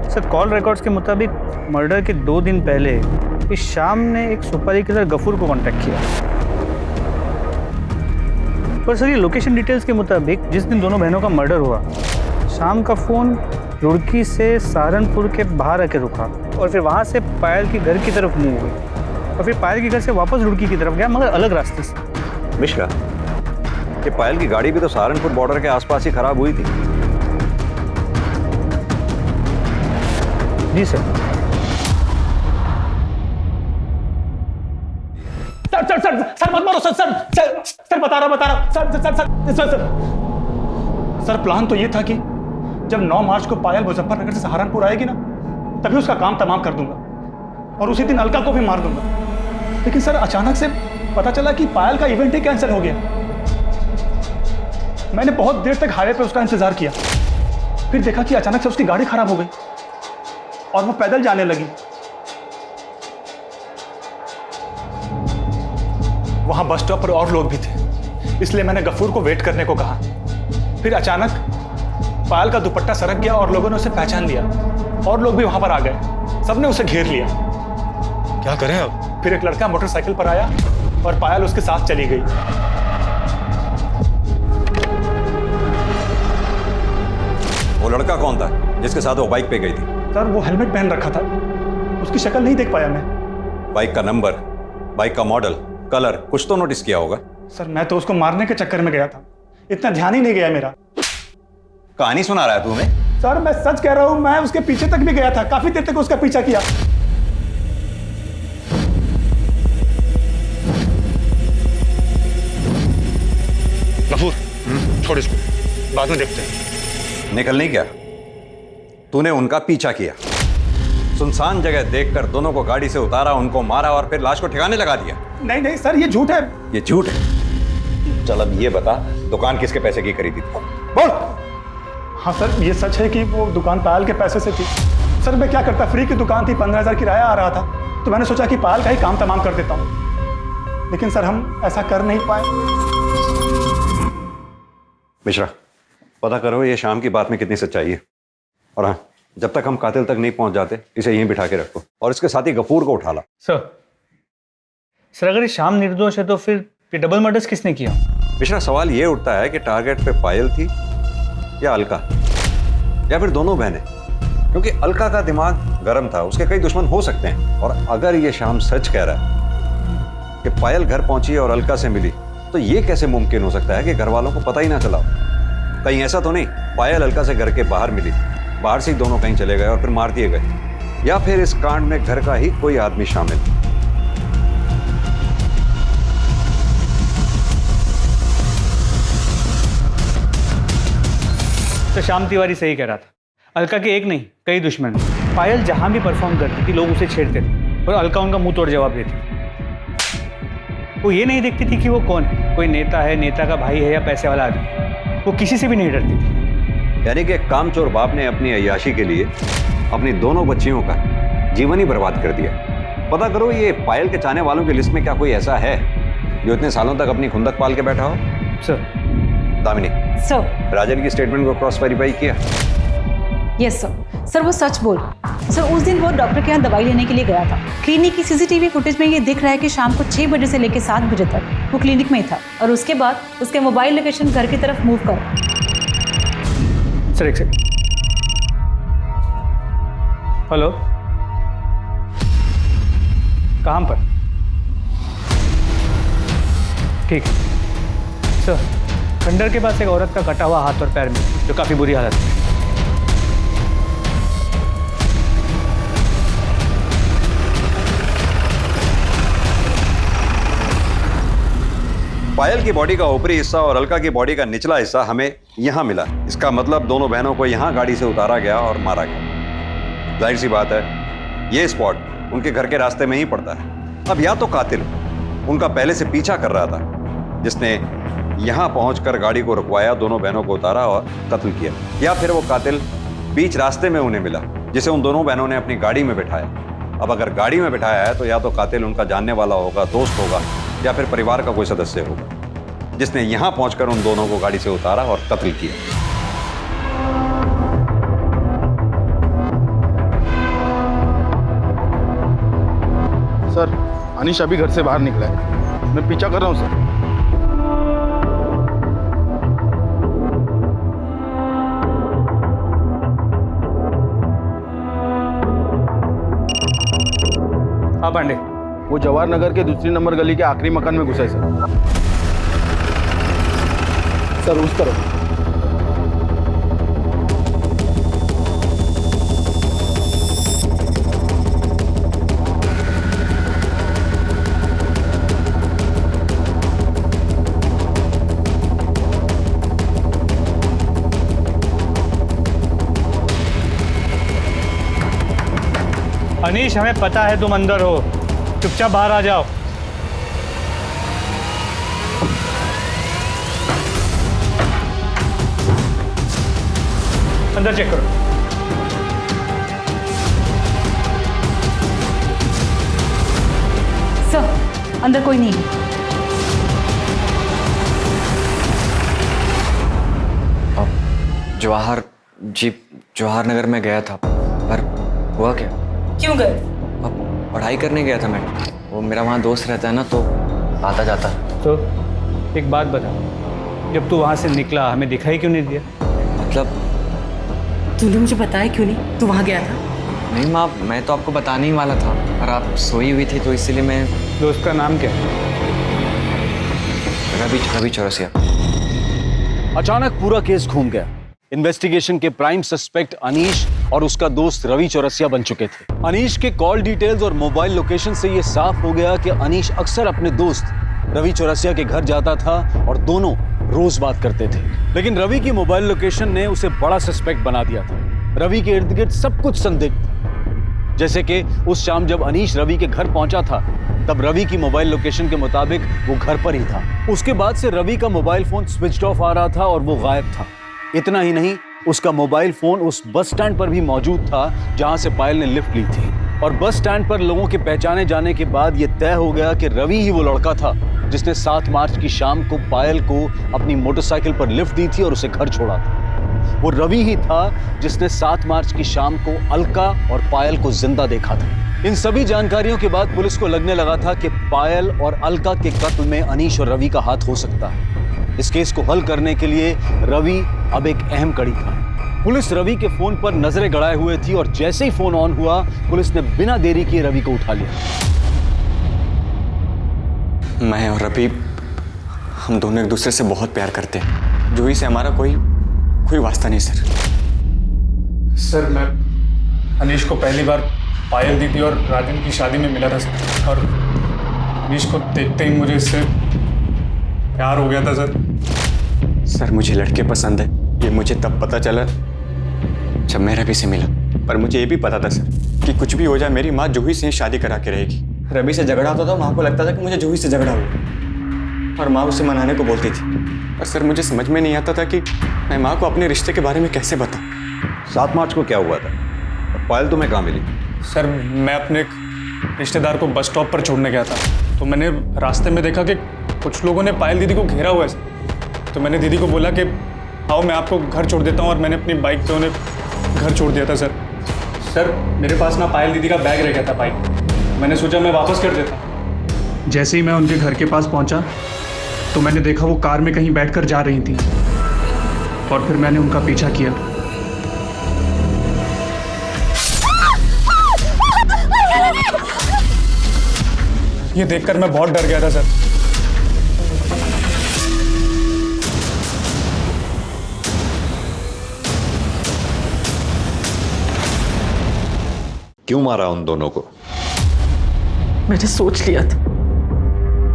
Sir, call records के मुताबिक मर्डर के 2 दिन पहले इस शाम ने एक सुपारी के साथ गफूर को कांटेक्ट किया। पर सर, ये लोकेशन डिटेल्स के मुताबिक जिस दिन दोनों बहनों का मर्डर हुआ, शाम का फ़ोन रुड़की से सहारनपुर के बाहर आके रुका और फिर वहाँ से पायल के घर की तरफ मूव हुई और फिर पायल के घर से वापस रुड़की की तरफ गया, मगर अलग रास्ते से। मिश्रा, कि पायल की गाड़ी भी तो सहारनपुर बॉर्डर के आसपास ही खराब हुई थी। जी sir. Sir sir sir sir मत मारो सर सर सर सर बता रहा sir sir sir sir sir sir plan तो ये था कि जब 9 मार्च को पायल मुजफ्फरनगर से सहारनपुर आएगी ना, तभी उसका काम तमाम कर दूंगा और उसी दिन अलका को भी मार दूंगा। लेकिन सर, अचानक से पता चला कि पायल का इवेंट ही कैंसिल हो गया। मैंने बहुत देर तक हाईवे पे उसका इंतजार किया, फिर देखा कि अचानक से उसकी गाड़ी खराब हो गई और वो पैदल जाने लगी। वहां बस स्टॉप पर और लोग भी थे, इसलिए मैंने गफूर को वेट करने को कहा। फिर अचानक पायल का दुपट्टा सरक गया और लोगों ने उसे पहचान लिया और लोग भी वहां पर आ गए। सबने उसे घेर लिया। क्या करें अब? फिर एक लड़का मोटरसाइकिल पर आया और पायल उसके साथ चली गई। वो लड़का कौन था जिसके साथ वो बाइक पे गई थी? सर, वो हेलमेट पहन रखा था, उसकी शक्ल नहीं देख पाया मैं। बाइक का नंबर, बाइक का मॉडल, कलर कुछ तो नोटिस किया होगा। सर, मैं तो उसको मारने के चक्कर में गया था, इतना ध्यान ही नहीं गया मेरा। कहानी सुना रहा है तू हमें? सर, मैं सच कह रहा हूं, मैं उसके पीछे तक भी गया था, काफी देर तक उसका पीछा किया। गफूर, छोड़ इसको, बाद में देखते हैं। निकल नहीं गया, तूने उनका पीछा किया, सुनसान जगह देखकर दोनों को गाड़ी से उतारा, उनको मारा और फिर लाश को ठिकाने लगा दिया। नहीं नहीं सर, ये झूठ है। ये झूठ है? चल अब ये बता, दुकान किसके पैसे की खरीदी थी? बोल। हाँ सर, ये सच है कि वो दुकान पायल के पैसे से थी। सर, मैं क्या करता, फ्री की दुकान थी, 15,000 किराया आ रहा था, तो मैंने सोचा कि पायल का ही काम तमाम कर देता हूँ। लेकिन सर, हम ऐसा कर नहीं पाए। मिश्रा, पता करो ये शाम की बात में कितनी सच्चाई है। और हाँ, जब तक हम कातिल तक नहीं पहुंच जाते, इसे यहीं बिठा के रखो और इसके साथ ही गफूर को उठा ला। सर, अगर ये शाम निर्दोष है तो फिर ये डबल मर्डर्स किसने किया? मिश्रा, सवाल ये उठता है कि टारगेट पे पायल थी या अलका, या फिर दोनों बहनें, क्योंकि अलका का दिमाग गर्म था, उसके कई दुश्मन हो सकते हैं। और अगर ये शाम सच कह रहा है कि पायल घर पहुंची और अलका से मिली, तो ये कैसे मुमकिन हो सकता है कि घर वालों को पता ही ना चला? कहीं ऐसा तो नहीं पायल अलका से घर के बाहर मिली, बाहर से ही दोनों कहीं चले गए और फिर मार दिए गए, या फिर इस कांड में घर का ही कोई आदमी शामिल? तो श्याम तिवारी सही कह रहा था, अलका के एक नहीं कई दुश्मन। पायल जहां भी परफॉर्म करती थी, लोग उसे छेड़ते थे और अलका उनका मुंह तोड़ जवाब देती थी। वो ये नहीं देखती थी कि वो कौन है, कोई नेता है, नेता का भाई है या पैसे वाला आदमी। वो किसी से भी नहीं डरती थी। यानी कि एक कामचोर बाप ने अपनी अय्याशी के लिए अपनी दोनों बच्चियों का जीवन ही बर्बाद कर दिया। पता करो, ये पायल के चाहने वालों की लिस्ट में क्या कोई ऐसा है जो इतने सालों तक अपनी खुंदक पाल के बैठा हो? सर। दामिनी सर, राजन की स्टेटमेंट को क्रॉस वेरीफाई किया? Yes sir. सर, वो सच बोल। सर, उस दिन वो डॉक्टर के यहाँ दवाई लेने के लिए गया था। क्लिनिक की सीसीटीवी फुटेज में ये दिख रहा है कि शाम को 6 बजे से लेकर 7 बजे तक वो क्लिनिक में ही था और उसके बाद उसके मोबाइल लोकेशन घर की तरफ मूव कर। सर, एक सेकंड। हेलो, कहाँ पर? ठीक है सर। खंडर के पास एक औरत का कटा हुआ हाथ और पैर में, जो काफी बुरी हालत में। पायल की बॉडी का ऊपरी हिस्सा और अलका की बॉडी का निचला हिस्सा हमें यहाँ मिला। इसका मतलब दोनों बहनों को यहाँ गाड़ी से उतारा गया और मारा गया। जाहिर सी बात है, ये स्पॉट उनके घर के रास्ते में ही पड़ता है। अब या तो कातिल उनका पहले से पीछा कर रहा था, जिसने यहाँ पहुंचकर गाड़ी को रुकवाया, दोनों बहनों को उतारा और कत्ल किया, या फिर वो कातिल बीच रास्ते में उन्हें मिला, जिसे उन दोनों बहनों ने अपनी गाड़ी में बिठाया। अब अगर गाड़ी में बिठाया है तो या तो कातिल उनका जानने वाला होगा, दोस्त होगा, या फिर परिवार का कोई सदस्य होगा, जिसने यहाँ पहुंचकर उन दोनों को गाड़ी से उतारा और कत्ल किया। सर, अनीश अभी घर से बाहर निकला है, मैं पीछा कर रहा हूँ सर। हाँ पांडे, वो जवाहर नगर के दूसरी नंबर गली के आखिरी मकान में घुसा है सर उस तरफ। अनीश, हमें पता है तुम अंदर हो, चुपचाप बाहर आ जाओ। अंदर चेक करो। सर, अंदर कोई नहीं है। जवाहर नगर में गया था, पर हुआ क्या? क्यों गए? अब पढ़ाई करने गया था मैं, वो मेरा वहाँ दोस्त रहता है ना, तो आता जाता। तो एक बात बता, जब तू वहाँ से निकला हमें दिखाई क्यों नहीं दिया? मतलब तूने मुझे बताया क्यों नहीं? तू वहाँ गया था? नहीं माँ, मैं तो आपको बताने ही वाला था, पर आप सोई हुई थी तो इसलिए मैं। दोस्त का नाम क्या है? रवि चौरसिया। अचानक पूरा केस घूम गया। इन्वेस्टिगेशन के प्राइम सस्पेक्ट अनीश और उसका दोस्त रवि चौरसिया बन चुके थे। अनीश के कॉल डिटेल्स और मोबाइल लोकेशन से यह साफ हो गया कि अनीश अक्सर अपने दोस्त रवि चौरसिया के घर जाता था और दोनों रोज बात करते थे। लेकिन रवि की मोबाइल लोकेशन ने उसे बड़ा सस्पेक्ट बना दिया था। रवि के इर्द गिर्द सब कुछ संदिग्ध था। जैसे कि उस शाम जब अनीश रवि के घर पहुंचा था, तब रवि की मोबाइल लोकेशन के मुताबिक वो घर पर ही था। उसके बाद से रवि का मोबाइल फोन स्विच ऑफ आ रहा था और वो गायब था। इतना ही नहीं, उसका मोबाइल फोन उस बस स्टैंड पर भी मौजूद था जहां से पायल ने लिफ्ट ली थी। और बस स्टैंड पर लोगों के पहचाने जाने के बाद यह तय हो गया कि रवि ही वो लड़का था जिसने 7 मार्च की शाम को पायल को अपनी मोटरसाइकिल पर लिफ्ट दी थी और उसे घर छोड़ा था। वो रवि ही था जिसने 7 मार्च की शाम को अलका और पायल को जिंदा देखा था। इन सभी जानकारियों के बाद पुलिस को लगने लगा था कि पायल और अलका के कत्ल में अनीश और रवि का हाथ हो सकता है। इस केस को हल करने के लिए रवि अब एक अहम कड़ी था। पुलिस रवि के फोन पर नजरें गड़ाए हुए थी और जैसे ही फोन ऑन हुआ, पुलिस ने बिना देरी किए रवि को उठा लिया। मैं और रवि, हम दोनों एक दूसरे से बहुत प्यार करते हैं। जूही से हमारा कोई वास्ता नहीं सर। सर, मैं अनीश को पहली बार पायल दीदी और राजन की शादी में मिला था सर, और अनीश को देखते ही मुझे इससे प्यार हो गया था सर, मुझे लड़के पसंद है, ये मुझे तब पता चला जब मैं रवि से मिला। पर मुझे ये भी पता था सर कि कुछ भी हो जाए, मेरी माँ जूही से ही शादी करा के रहेगी। रवि से झगड़ा होता था, माँ को लगता था कि मुझे जूही से झगड़ा हुआ, और माँ उसे मनाने को बोलती थी। और सर, मुझे समझ में नहीं आता था कि मैं माँ को अपने रिश्ते के बारे में कैसे बताऊँ। 7 मार्च को क्या हुआ था? पायल तुम्हें कहाँ मिली? सर, मैं अपने रिश्तेदार को बस स्टॉप पर छोड़ने गया था, तो मैंने रास्ते में देखा कि कुछ लोगों ने पायल दीदी को घेरा हुआ है। तो मैंने दीदी को बोला कि आओ मैं आपको घर छोड़ देता हूँ, और मैंने अपनी बाइक पे उन्हें घर छोड़ दिया था सर, मेरे पास ना पायल दीदी का बैग रह गया था बाइक। मैंने सोचा मैं वापस कर देता। जैसे ही मैं उनके घर के पास पहुँचा तो मैंने देखा वो कार में कहीं बैठकर जा रही थी, और फिर मैंने उनका पीछा किया। ये देखकर मैं बहुत डर गया था सर। क्यों मारा उन दोनों को? मैंने सोच लिया था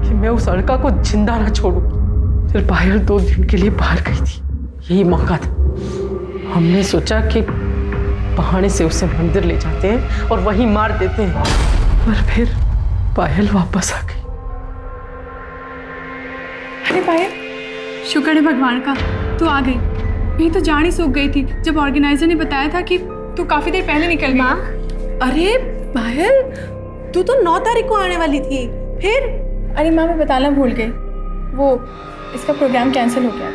कि मैं उस लड़का को जिंदा ना छोड़ूं। फिर पायल 2 दिन के लिए बाहर गई थी, यही मौका था। हमने सोचा कि बहाने से उसे मंदिर ले जाते हैं और वहीं मार देते हैं, पर फिर पायल वापस आ गई। अरे पायल, शुक्र है भगवान का तू आ गई। नहीं तो जान ही सूख गई थी जब ऑर्गेनाइजर ने बताया था कि तू काफी देर पहले निकल गई। अरे पायल, तू तो 9 तारीख को आने वाली थी, फिर? अरे माँ, मैं बताना भूल गई, वो इसका प्रोग्राम कैंसिल हो गया।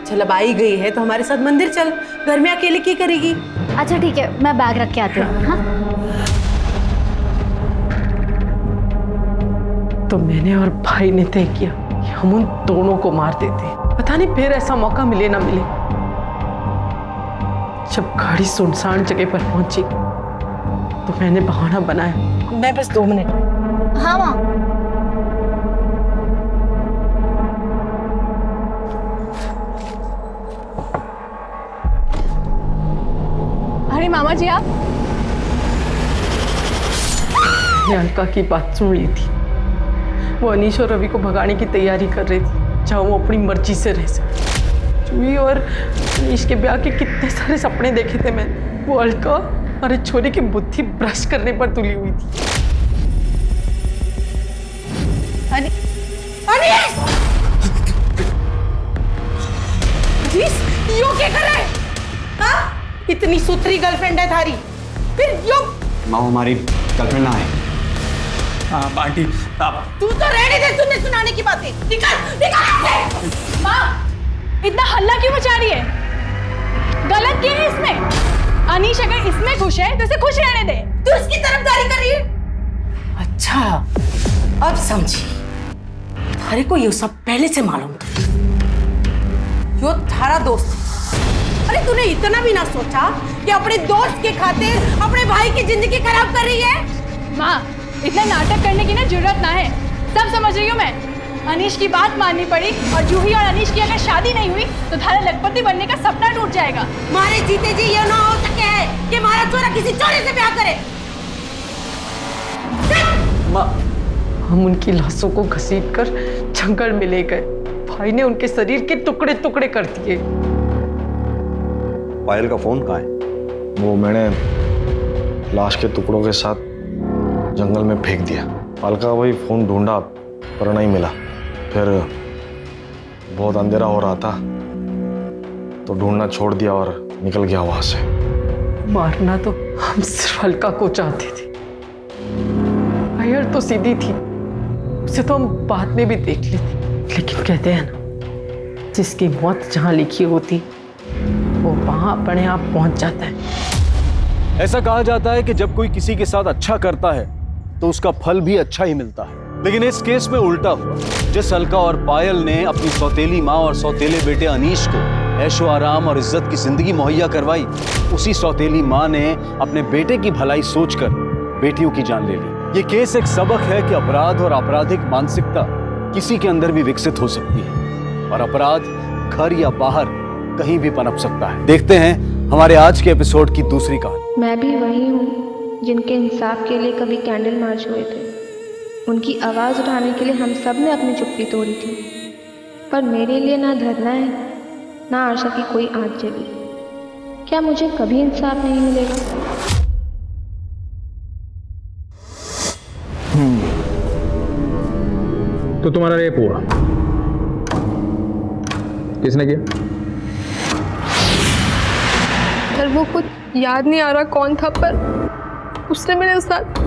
चल अब आई गई है तो हमारे साथ मंदिर चल, घर में अकेले क्या करेगी? अच्छा ठीक है, मैं बैग रख के आती हूँ। हाँ? तो मैंने और भाई ने तय किया कि हम उन दोनों को मार देते हैं। पता नहीं फिर ऐसा मौका मिले ना मिले। जब गाड़ी सुनसान जगह पर पहुंची तो मैंने बहाना बनाया, मैं बस 2 मिनट। हाँ माँ। अरे मामा जी आप? मैंने अलका की बात सुन ली थी। वो अनीश और रवि को भगाने की तैयारी कर रही थी, जहाँ वो अपनी मर्जी से रह सके। जूही और अनीश के ब्याह के कितने सारे सपने देखे थे मैंने। वो अलका और एक छोरी की बुद्धि भ्रष्ट करने पर तुली हुई थी। यो क्या कर रहा है? हाँ? इतनी सुथरी गर्लफ्रेंड है थारी, फिर यो? माँ हमारी गर्लफ्रेंड ना है। हाँ आंटी आप। तू तो रहने दे सुनने सुनाने की बातें। निकाल से। माँ, इतना हल्ला क्यों मचा रही है? गलत क्या है इसमें? अनीश अगर इसमें खुश है तो इसे खुश रहने दे। तू इसकी तरफदारी कर रही है? अच्छा, अब समझी। थारे को ये सब पहले से मालूम था। यो थारा दोस्त है। अरे तूने इतना भी ना सोचा कि अपने दोस्त के खातिर अपने भाई की जिंदगी खराब कर रही है? माँ, इतना नाटक करने की ना जरूरत ना है, सब समझ रही हूँ मैं। अनीश की बात माननी पड़ी और जूही और अनीश की अगर शादी नहीं हुई तो थारा लखपति बनने का सपना टूट जाएगा। मारे जीते जी ये ना हो सके है कि हमारा चोरा किसी चोरे से ब्याह करे। माँ, हम उनकी लाशों को घसीटकर जंगल में ले गए। भाई ने उनके शरीर के टुकड़े टुकड़े कर दिए। पायल का फोन कहाँ है? वो मैंने लाश के टुकड़ों के साथ जंगल में फेंक दिया। अलका वही फोन ढूंढा पर नहीं मिला। फिर बहुत अंधेरा हो रहा था तो ढूंढना छोड़ दिया और निकल गया वहां से। मारना तो हम सिर्फ अलका को चाहते थे। पायल तो सीधी थी, उसे तो हम बाद में भी देख लेते। लेकिन कहते हैं ना, जिसकी मौत जहां लिखी होती वो वहां अपने आप पहुंच जाता है। ऐसा कहा जाता है कि जब कोई किसी के साथ अच्छा करता है तो उसका फल भी अच्छा ही मिलता है। लेकिन इस केस में उल्टा हुआ। जिस अलका और पायल ने अपनी सौतेली माँ और सौतेले बेटे अनीश को ऐशो आराम और इज्जत की जिंदगी मुहैया करवाई, उसी सौतेली माँ ने अपने बेटे की भलाई सोचकर बेटियों की जान ले ली। ये केस एक सबक है कि अपराध और आपराधिक मानसिकता किसी के अंदर भी विकसित हो सकती है और अपराध घर या बाहर कहीं भी पनप सकता है। देखते हैं हमारे आज के एपिसोड की दूसरी कहानी। मैं भी वही हूँ जिनके इंसाफ के लिए कभी कैंडल मार्च हुए थे। उनकी आवाज़ उठाने के लिए हम सब ने अपनी चुप्पी तोड़ी थी, पर मेरे लिए ना धरना है ना आशा की कोई आँच जली। क्या मुझे कभी इंसाफ नहीं मिलेगा? तो तुम्हारा रेप हुआ, किसने किया? सर वो कुछ याद नहीं आ रहा कौन था, पर उसने मेरे साथ।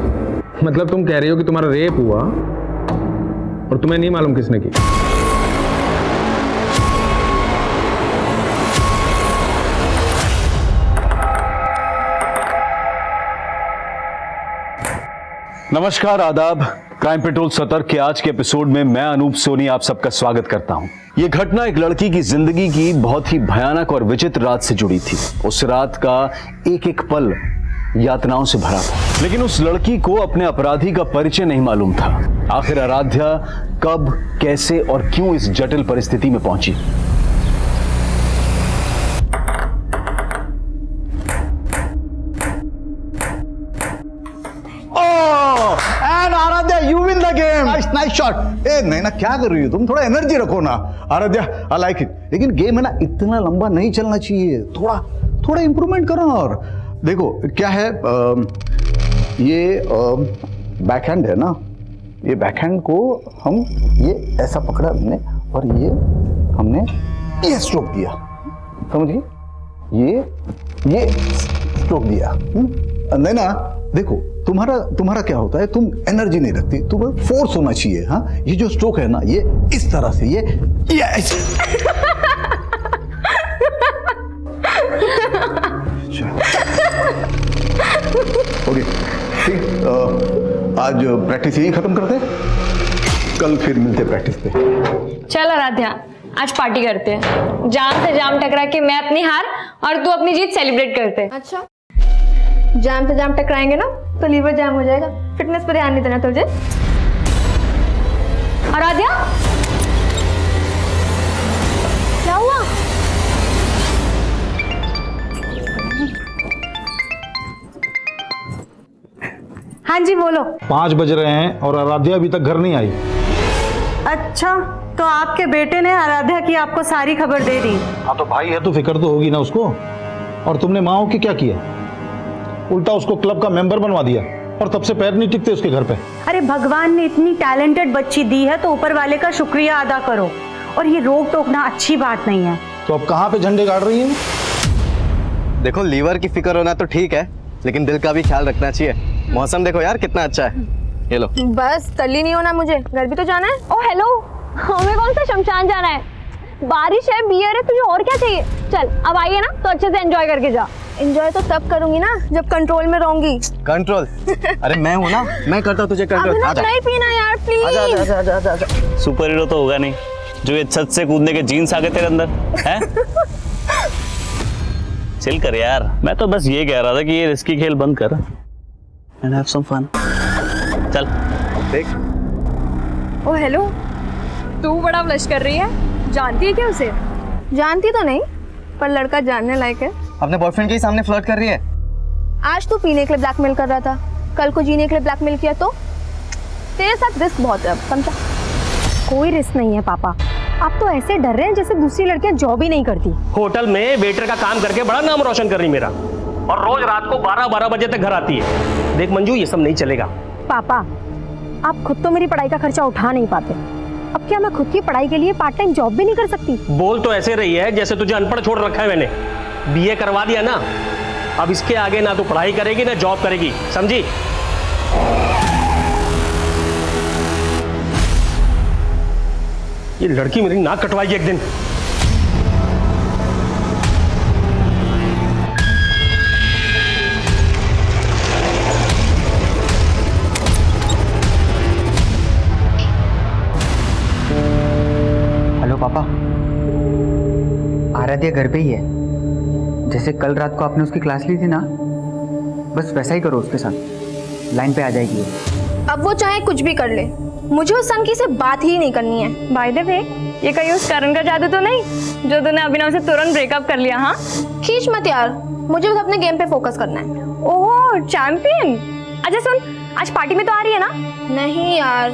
मतलब तुम कह रही हो कि तुम्हारा रेप हुआ और तुम्हें नहीं मालूम किसने की? नमस्कार, आदाब। क्राइम पेट्रोल सतर्क के आज के एपिसोड में मैं अनूप सोनी आप सबका स्वागत करता हूं। यह घटना एक लड़की की जिंदगी की बहुत ही भयानक और विचित्र रात से जुड़ी थी। उस रात का एक एक पल यातनाओं से भरा था, लेकिन उस लड़की को अपने अपराधी का परिचय नहीं मालूम था। आखिर आराध्या कब, कैसे और क्यों इस जटिल परिस्थिति में पहुंची? And Aradhya, you win the game. Nice shot. ए नहीं ना, क्या कर रही हो तुम? थोड़ा एनर्जी रखो ना। Aaradhya, I like it. लेकिन गेम है ना, इतना लंबा नहीं चलना चाहिए, थोड़ा इंप्रूवमेंट करो। और देखो क्या है, ये बैकहैंड है ना, ये बैकहैंड को हम ये ऐसा पकड़ा हमने, और ये हमने ये स्ट्रोक दिया, समझिए, ये स्ट्रोक दिया। नहीं ना, देखो तुम्हारा क्या होता है, तुम एनर्जी नहीं रखती, तुम्हें फोर्स होना चाहिए। हाँ, ये जो स्ट्रोक है ना, ये इस तरह से, ये ऐसे। ओके ठीक, आज प्रैक्टिस यही खत्म करते हैं, कल फिर मिलते प्रैक्टिस पे। चल आराध्या, आज पार्टी करते हैं। जाम से जाम टकरा के मैं अपनी हार और तू अपनी जीत सेलिब्रेट करते हैं। अच्छा, जाम से जाम टकराएंगे ना तो लीवर जाम हो जाएगा। फिटनेस पर ध्यान नहीं देना तुझे। आराध्या, क्या हुआ? हाँ जी बोलो। 5 बज रहे हैं और आराध्या अभी तक घर नहीं आई। अच्छा, तो आपके बेटे ने आराध्या की आपको सारी खबर दे दी? हाँ तो भाई है तो फिक्र तो होगी ना उसको। और तुमने माँ हो के क्या किया, उल्टा उसको क्लब का मेंबर बनवा दिया, और तब से पैर नहीं टिकते उसके घर पे। अरे भगवान ने इतनी टैलेंटेड बच्ची दी है तो ऊपर वाले का शुक्रिया अदा करो, और ये रोक टोकना अच्छी बात नहीं है। तो अब कहाँ पे झंडे गाड़ रही है? देखो, लीवर की फिक्र होना तो ठीक है, लेकिन दिल का भी ख्याल रखना चाहिए। मौसम देखो यार कितना अच्छा है। ये लो। बस तल्ली नहीं होना, मुझे घर भी तो जाना है। ओ हेलो, हमें कौन सा शमशान जाना है? बारिश है, बियर है, तुझे और क्या चाहिए? चल अब आइए ना, तो अच्छे से एंजॉय करके जा। एंजॉय तो तब करूंगी ना जब कंट्रोल में रहूंगी। कंट्रोल? अरे मैं हूँ ना, मैं करता हूँ तुझे कंट्रोल। नहीं पीना यार, प्लीज। आजा। सुपर हीरो तो होगा नहीं जो ये छत से कूदने के जीन्स आ गए तेरे अंदर हैं? चिल कर यार, मैं तो बस ये कह रहा था कि ये रिस्की खेल बंद कर एंड हैव सम फन। चल देख। ओ हेलो, तू बड़ा ब्लश कर रही है, जानती है क्या उसे? जानती तो नहीं, पर लड़का जानने लायक है। अपने बॉयफ्रेंड के सामने फ्लर्ट कर रही है। आज तू पीने के लिए ब्लैकमेल कर रहा था, कल को जीने के लिए ब्लैकमेल किया तो तेरे साथ रिस्क बहुत है, समझा? कोई रिस्क नहीं है पापा, आप तो ऐसे डर रहे हैं जैसे दूसरी लड़कियां जॉब ही नहीं करती। होटल में वेटर का काम करके बड़ा नाम रोशन कर रही मेरा, और रोज रात को 12-12 बजे तक घर आती है। देख मंजू, ये सब नहीं चलेगा। पापा, आप खुद तो मेरी पढ़ाई का खर्चा उठा नहीं पाते, अब क्या मैं खुद की पढ़ाई के लिए पार्ट टाइम जॉब भी नहीं कर सकती? बोल तो ऐसे रही है जैसे तुझे अनपढ़ छोड़ रखा है मैंने। बीए करवा दिया ना, अब इसके आगे ना तू पढ़ाई करेगी ना जॉब करेगी, समझी? ये लड़की मेरी नाक कटवाएगी एक दिन। हेलो पापा, आराध्या घर पे ही है। जैसे कल रात को आपने उसकी क्लास ली थी ना, बस वैसा ही करो उसके साथ, लाइन पे आ जाएगी वो। अब वो चाहे कुछ भी कर ले, मुझे उस संकी से बात ही नहीं करनी है। बाय द वे, ये कहीं उस करण का जादू तो नहीं जो तूने अभिनव से तुरंत ब्रेकअप कर लिया? हाँ, खींच मत यार, मुझे बस अपने गेम पे फोकस करना है। ओह चैंपियन। अच्छा सुन, आज पार्टी में तो आ रही है ना? नहीं यार,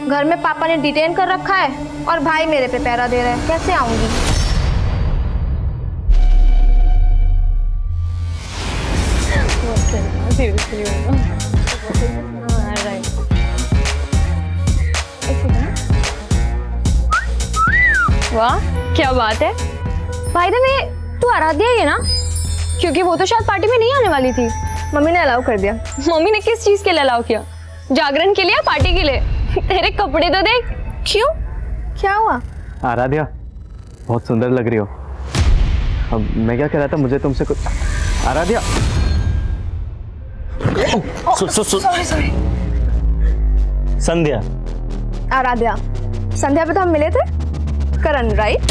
घर में पापा ने डिटेन कर रखा है और भाई मेरे पे पहरा दे रहा है, कैसे आऊंगी? वाह क्या बात है। भाई द वे, तू आराध्या ही है ना? क्योंकि वो तो शायद पार्टी में नहीं आने वाली थी। मम्मी ने अलाउ कर दिया। मम्मी ने किस चीज के लिए अलाउ किया? जागरण के लिए या पार्टी के लिए? तेरे कपड़े तो देख। क्यों, क्या हुआ? आराध्या, बहुत सुंदर लग रही हो। अब मैं क्या कह रहा था, मुझे तुमसे कुछ। आराध्या, सॉरी। संध्या। आराध्या, संध्या पे तो हम मिले थे। करण, राइट?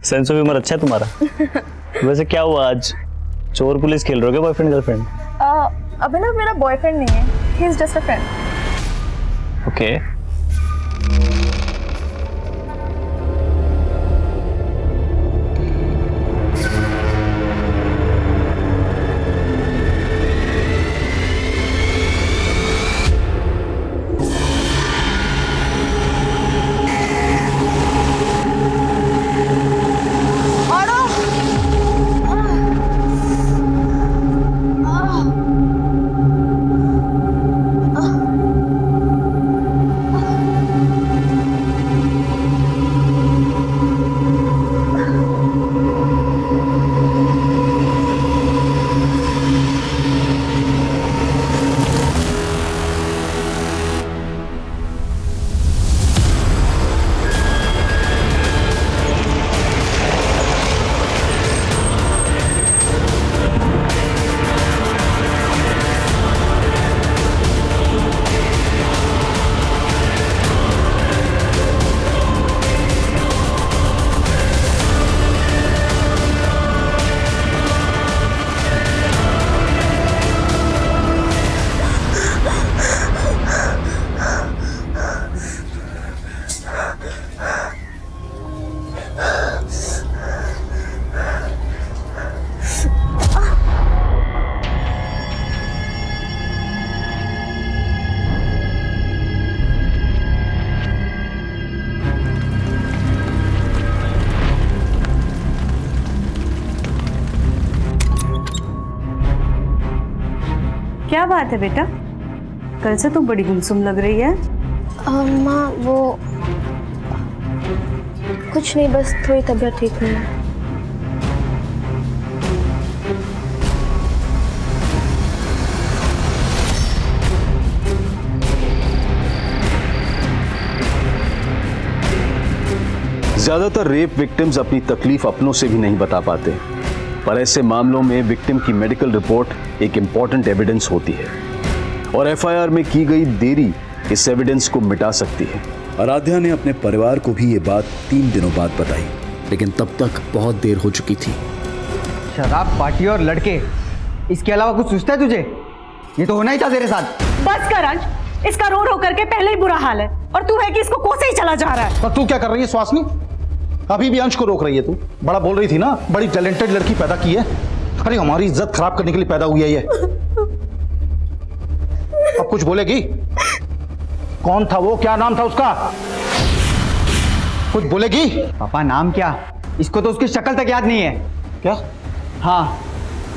सेंस ऑफ ह्यूमर अच्छा है तुम्हारा। वैसे क्या हुआ आज, चोर पुलिस खेल रहे हो क्या बॉयफ्रेंड गर्लफ्रेंड? अभिनव मेरा बॉयफ्रेंड नहीं है, he is just a friend. Okay. क्या बात है बेटा? कल से तुम बड़ी गुमसुम लग रही है। माँ वो कुछ नहीं, बस थोड़ी तबीयत ठीक नहीं है। ज्यादातर रेप विक्टिम्स अपनी तकलीफ अपनों से भी नहीं बता पाते, पर ऐसे मामलों में विक्टिम की मेडिकल रिपोर्ट एक इंपॉर्टेंट एविडेंस होती है और एफआईआर में की गई देरी इस एविडेंस को मिटा सकती है। आराध्या ने अपने परिवार को भी ये बात 3 दिनों बाद बताई, लेकिन तब तक बहुत देर हो चुकी थी। शराब, पार्टी और लड़के, इसके अलावा कुछ सोचता है तुझे? ये तो होना ही था तेरे साथ। बस कर अंश, इसका रो रो करके पहले ही बुरा हाल है और तू है कि इसको कोसे ही चला जा रहा है। तो तू क्या कर रही है सुहासिनी? अभी भी अंश को रोक रही है तू। बड़ा बोल रही थी ना, बड़ी टैलेंटेड लड़की पैदा की है। अरे हमारी इज्जत खराब करने के लिए पैदा हुई है ये। अब कुछ बोलेगी? कौन था वो? क्या नाम था उसका? कुछ बोलेगी? पापा नाम क्या? इसको तो उसकी शक्ल तक याद नहीं है। क्या? हाँ,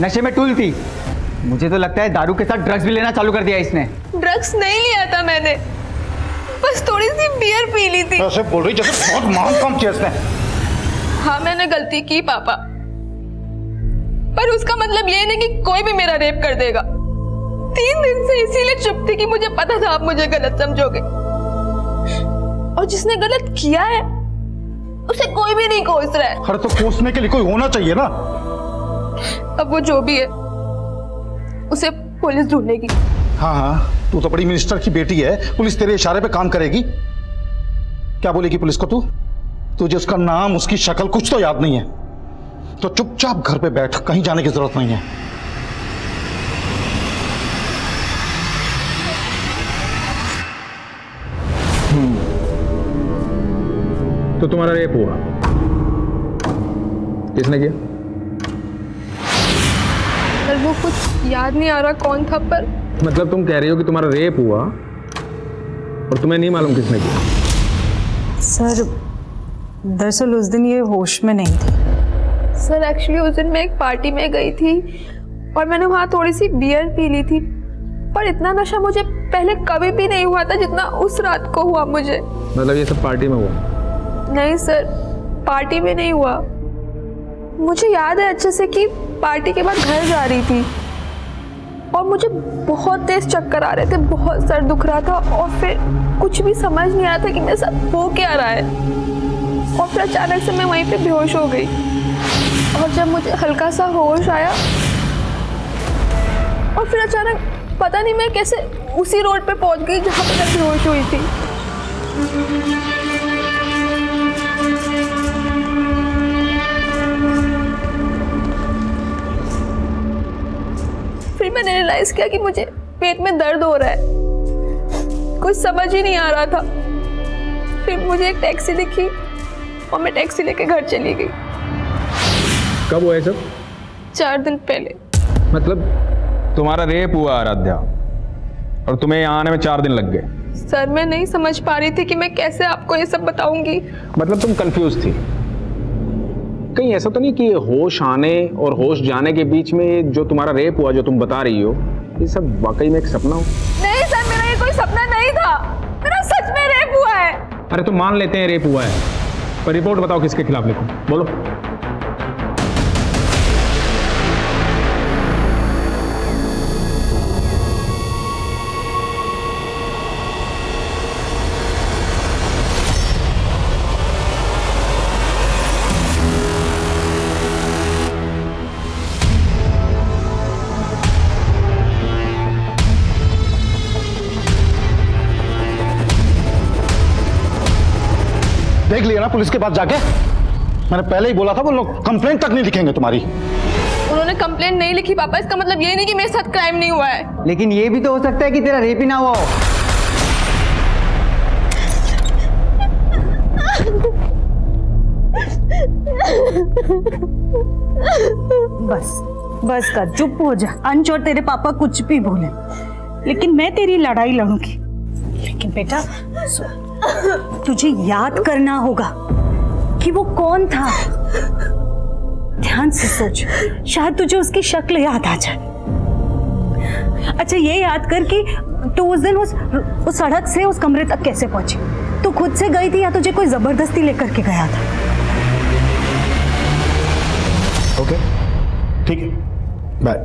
नशे में टूल थी। मुझे तो लगता है दारू के साथ ड्रग्स भी लेना चालू कर दिया इसने। ड्रग्स नहीं लिया था मैंने, बस थोड़ी सी बियर पी ली थी। ऐसे बोल रही जैसे बहुत महान काम किया इसने। हाँ मैंने गलती की पापा, पर उसका मतलब ये नहीं कि कोई भी मेरा रेप कर देगा। 3 दिन से इसीलिए चुप थी कि मुझे पता था आप मुझे गलत समझोगे, और जिसने गलत किया है उसे कोई भी नहीं कोस रहा है। अरे तो कोसने के लिए कोई होना चाहिए ना। अब वो जो भी है उसे पुलिस ढूंढेगी। हाँ हाँ, तू तो बड़ी मिनिस्टर की बेटी है, पुलिस तेरे इशारे पे काम करेगी। क्या बोलेगी पुलिस को तू? तुझे उसका नाम, उसकी शक्ल कुछ तो याद नहीं है, तो चुपचाप घर पे बैठ, कहीं जाने की जरूरत नहीं है। तो तुम्हारा रेप हुआ, किसने किया? पर वो कुछ याद नहीं आ रहा कौन था, पर मतलब तुम कह रही हो कि तुम्हारा रेप हुआ और तुम्हें नहीं मालूम किसने किया? सर दरअसल उस दिन ये होश में नहीं थी। सर एक्चुअली उस दिन मैं एक पार्टी में गई थी और मैंने वहाँ थोड़ी सी बियर पी ली थी, पर इतना नशा मुझे पहले कभी भी नहीं हुआ था जितना उस रात को हुआ मुझे। मतलब ये सब पार्टी में हुआ? नहीं सर, पार्टी में नहीं हुआ। मुझे याद है अच्छे से कि पार्टी के बाद घर जा रही थी और मुझे बहुत तेज चक्कर आ रहे थे, बहुत सर दुख रहा था और फिर कुछ भी समझ नहीं आ रहा था कि मेरे साथ हो क्या रहा है, और फिर अचानक से मैं वहीं पे बेहोश हो गई। और जब मुझे हल्का सा होश आया और फिर अचानक पता नहीं मैं कैसे उसी रोड पे पहुंच गई जहाँ पे मैं बेहोश हुई थी। फिर मैंने रियलाइज किया कि मुझे पेट में दर्द हो रहा है, कुछ समझ ही नहीं आ रहा था। फिर मुझे एक टैक्सी दिखी और मैं टैक्सी लेके घर चली गई। कब हुआ ये सब? 4 दिन पहले। मतलब तुम्हारा रेप हुआ आराध्या और तुम्हें यहाँ आने में 4 दिन लग गए? सर मैं नहीं समझ पा रही थी कि मैं कैसे आपको ये सब बताऊंगी। मतलब तुम कंफ्यूज थी? कहीं ऐसा तो नहीं कि होश आने और होश जाने के बीच में जो तुम्हारा रेप हुआ, जो तुम बता रही हो, ये सब वाकई में एक सपना हो? नहीं सर, मेरा ये कोई सपना नहीं था, मेरा सच में रेप हुआ है। अरे तो मान लेते हैं रेप हुआ है, पर रिपोर्ट बताओ किसके खिलाफ लिखूं, बोलो। देख लिया ना पुलिस के पास जाके? मैंने पहले ही बोला था वो लोग कंप्लेंट तक नहीं लिखेंगे तुम्हारी। उन्होंने कंप्लेंट नहीं लिखी पापा, इसका मतलब ये नहीं कि मेरे साथ क्राइम नहीं हुआ है। लेकिन ये भी तो हो सकता है कि तेरा रेप ही ना हुआ हो। बस बस कर, चुप हो जा। अंश और तेरे पापा कुछ भी बोले, लेकिन मैं तेरी लड़ाई लड़ूंगी। लेकिन बेटा तुझे याद करना होगा कि वो कौन था। ध्यान से सोच, शायद तुझे उसकी शक्ल याद आ जाए। अच्छा ये याद कर कि तू उस दिन उस सड़क से उस कमरे तक कैसे पहुंची? तू खुद से गई थी या तुझे कोई जबरदस्ती लेकर के गया था? ओके ठीक है, बाय।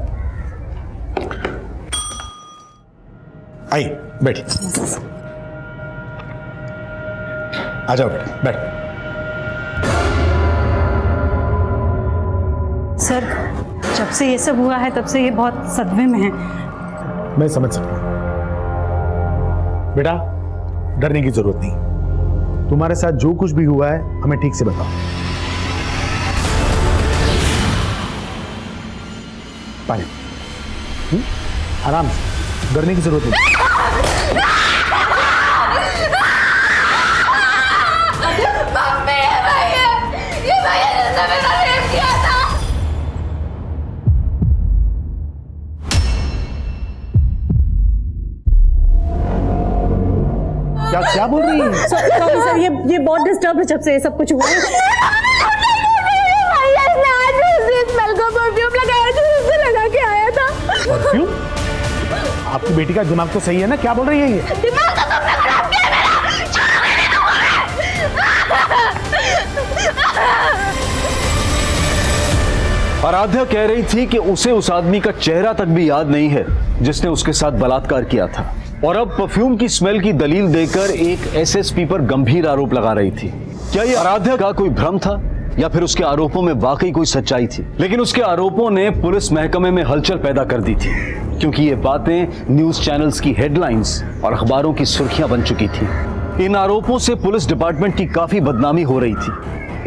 आई बैठ, आ जाओ बेटा, बैठ। सर जब से ये सब हुआ है तब से ये बहुत सदमे में है। मैं समझ सकता हूं बेटा, डरने की जरूरत नहीं। तुम्हारे साथ जो कुछ भी हुआ है हमें ठीक से बताओ। पानी, आराम से, डरने की जरूरत नहीं। क्या बोल रही है? सॉरी सर, ये बहुत डिस्टर्ब है जब से ये सब कुछ हुआ है। परफ्यूम? आपकी बेटी का दिमाग तो सही है ना? क्या बोल रही है ये? दिमाग तो तुमने खराब किया मेरा। आराध्या कह रही थी कि उसे उस आदमी का चेहरा तक भी याद नहीं है जिसने उसके साथ बलात्कार किया था, और अब परफ्यूम की स्मेल की दलील देकर एक एसएसपी पर गंभीर आरोप लगा रही थी। क्या यह आराध्या का कोई भ्रम था या फिर उसके आरोपों में वाकई कोई सच्चाई थी? लेकिन उसके आरोपों ने पुलिस महकमे में हलचल पैदा कर दी थी, क्योंकि ये बातें न्यूज चैनल्स की हेडलाइंस और अखबारों की सुर्खियां बन चुकी थी। इन आरोपों से पुलिस डिपार्टमेंट की काफी बदनामी हो रही थी।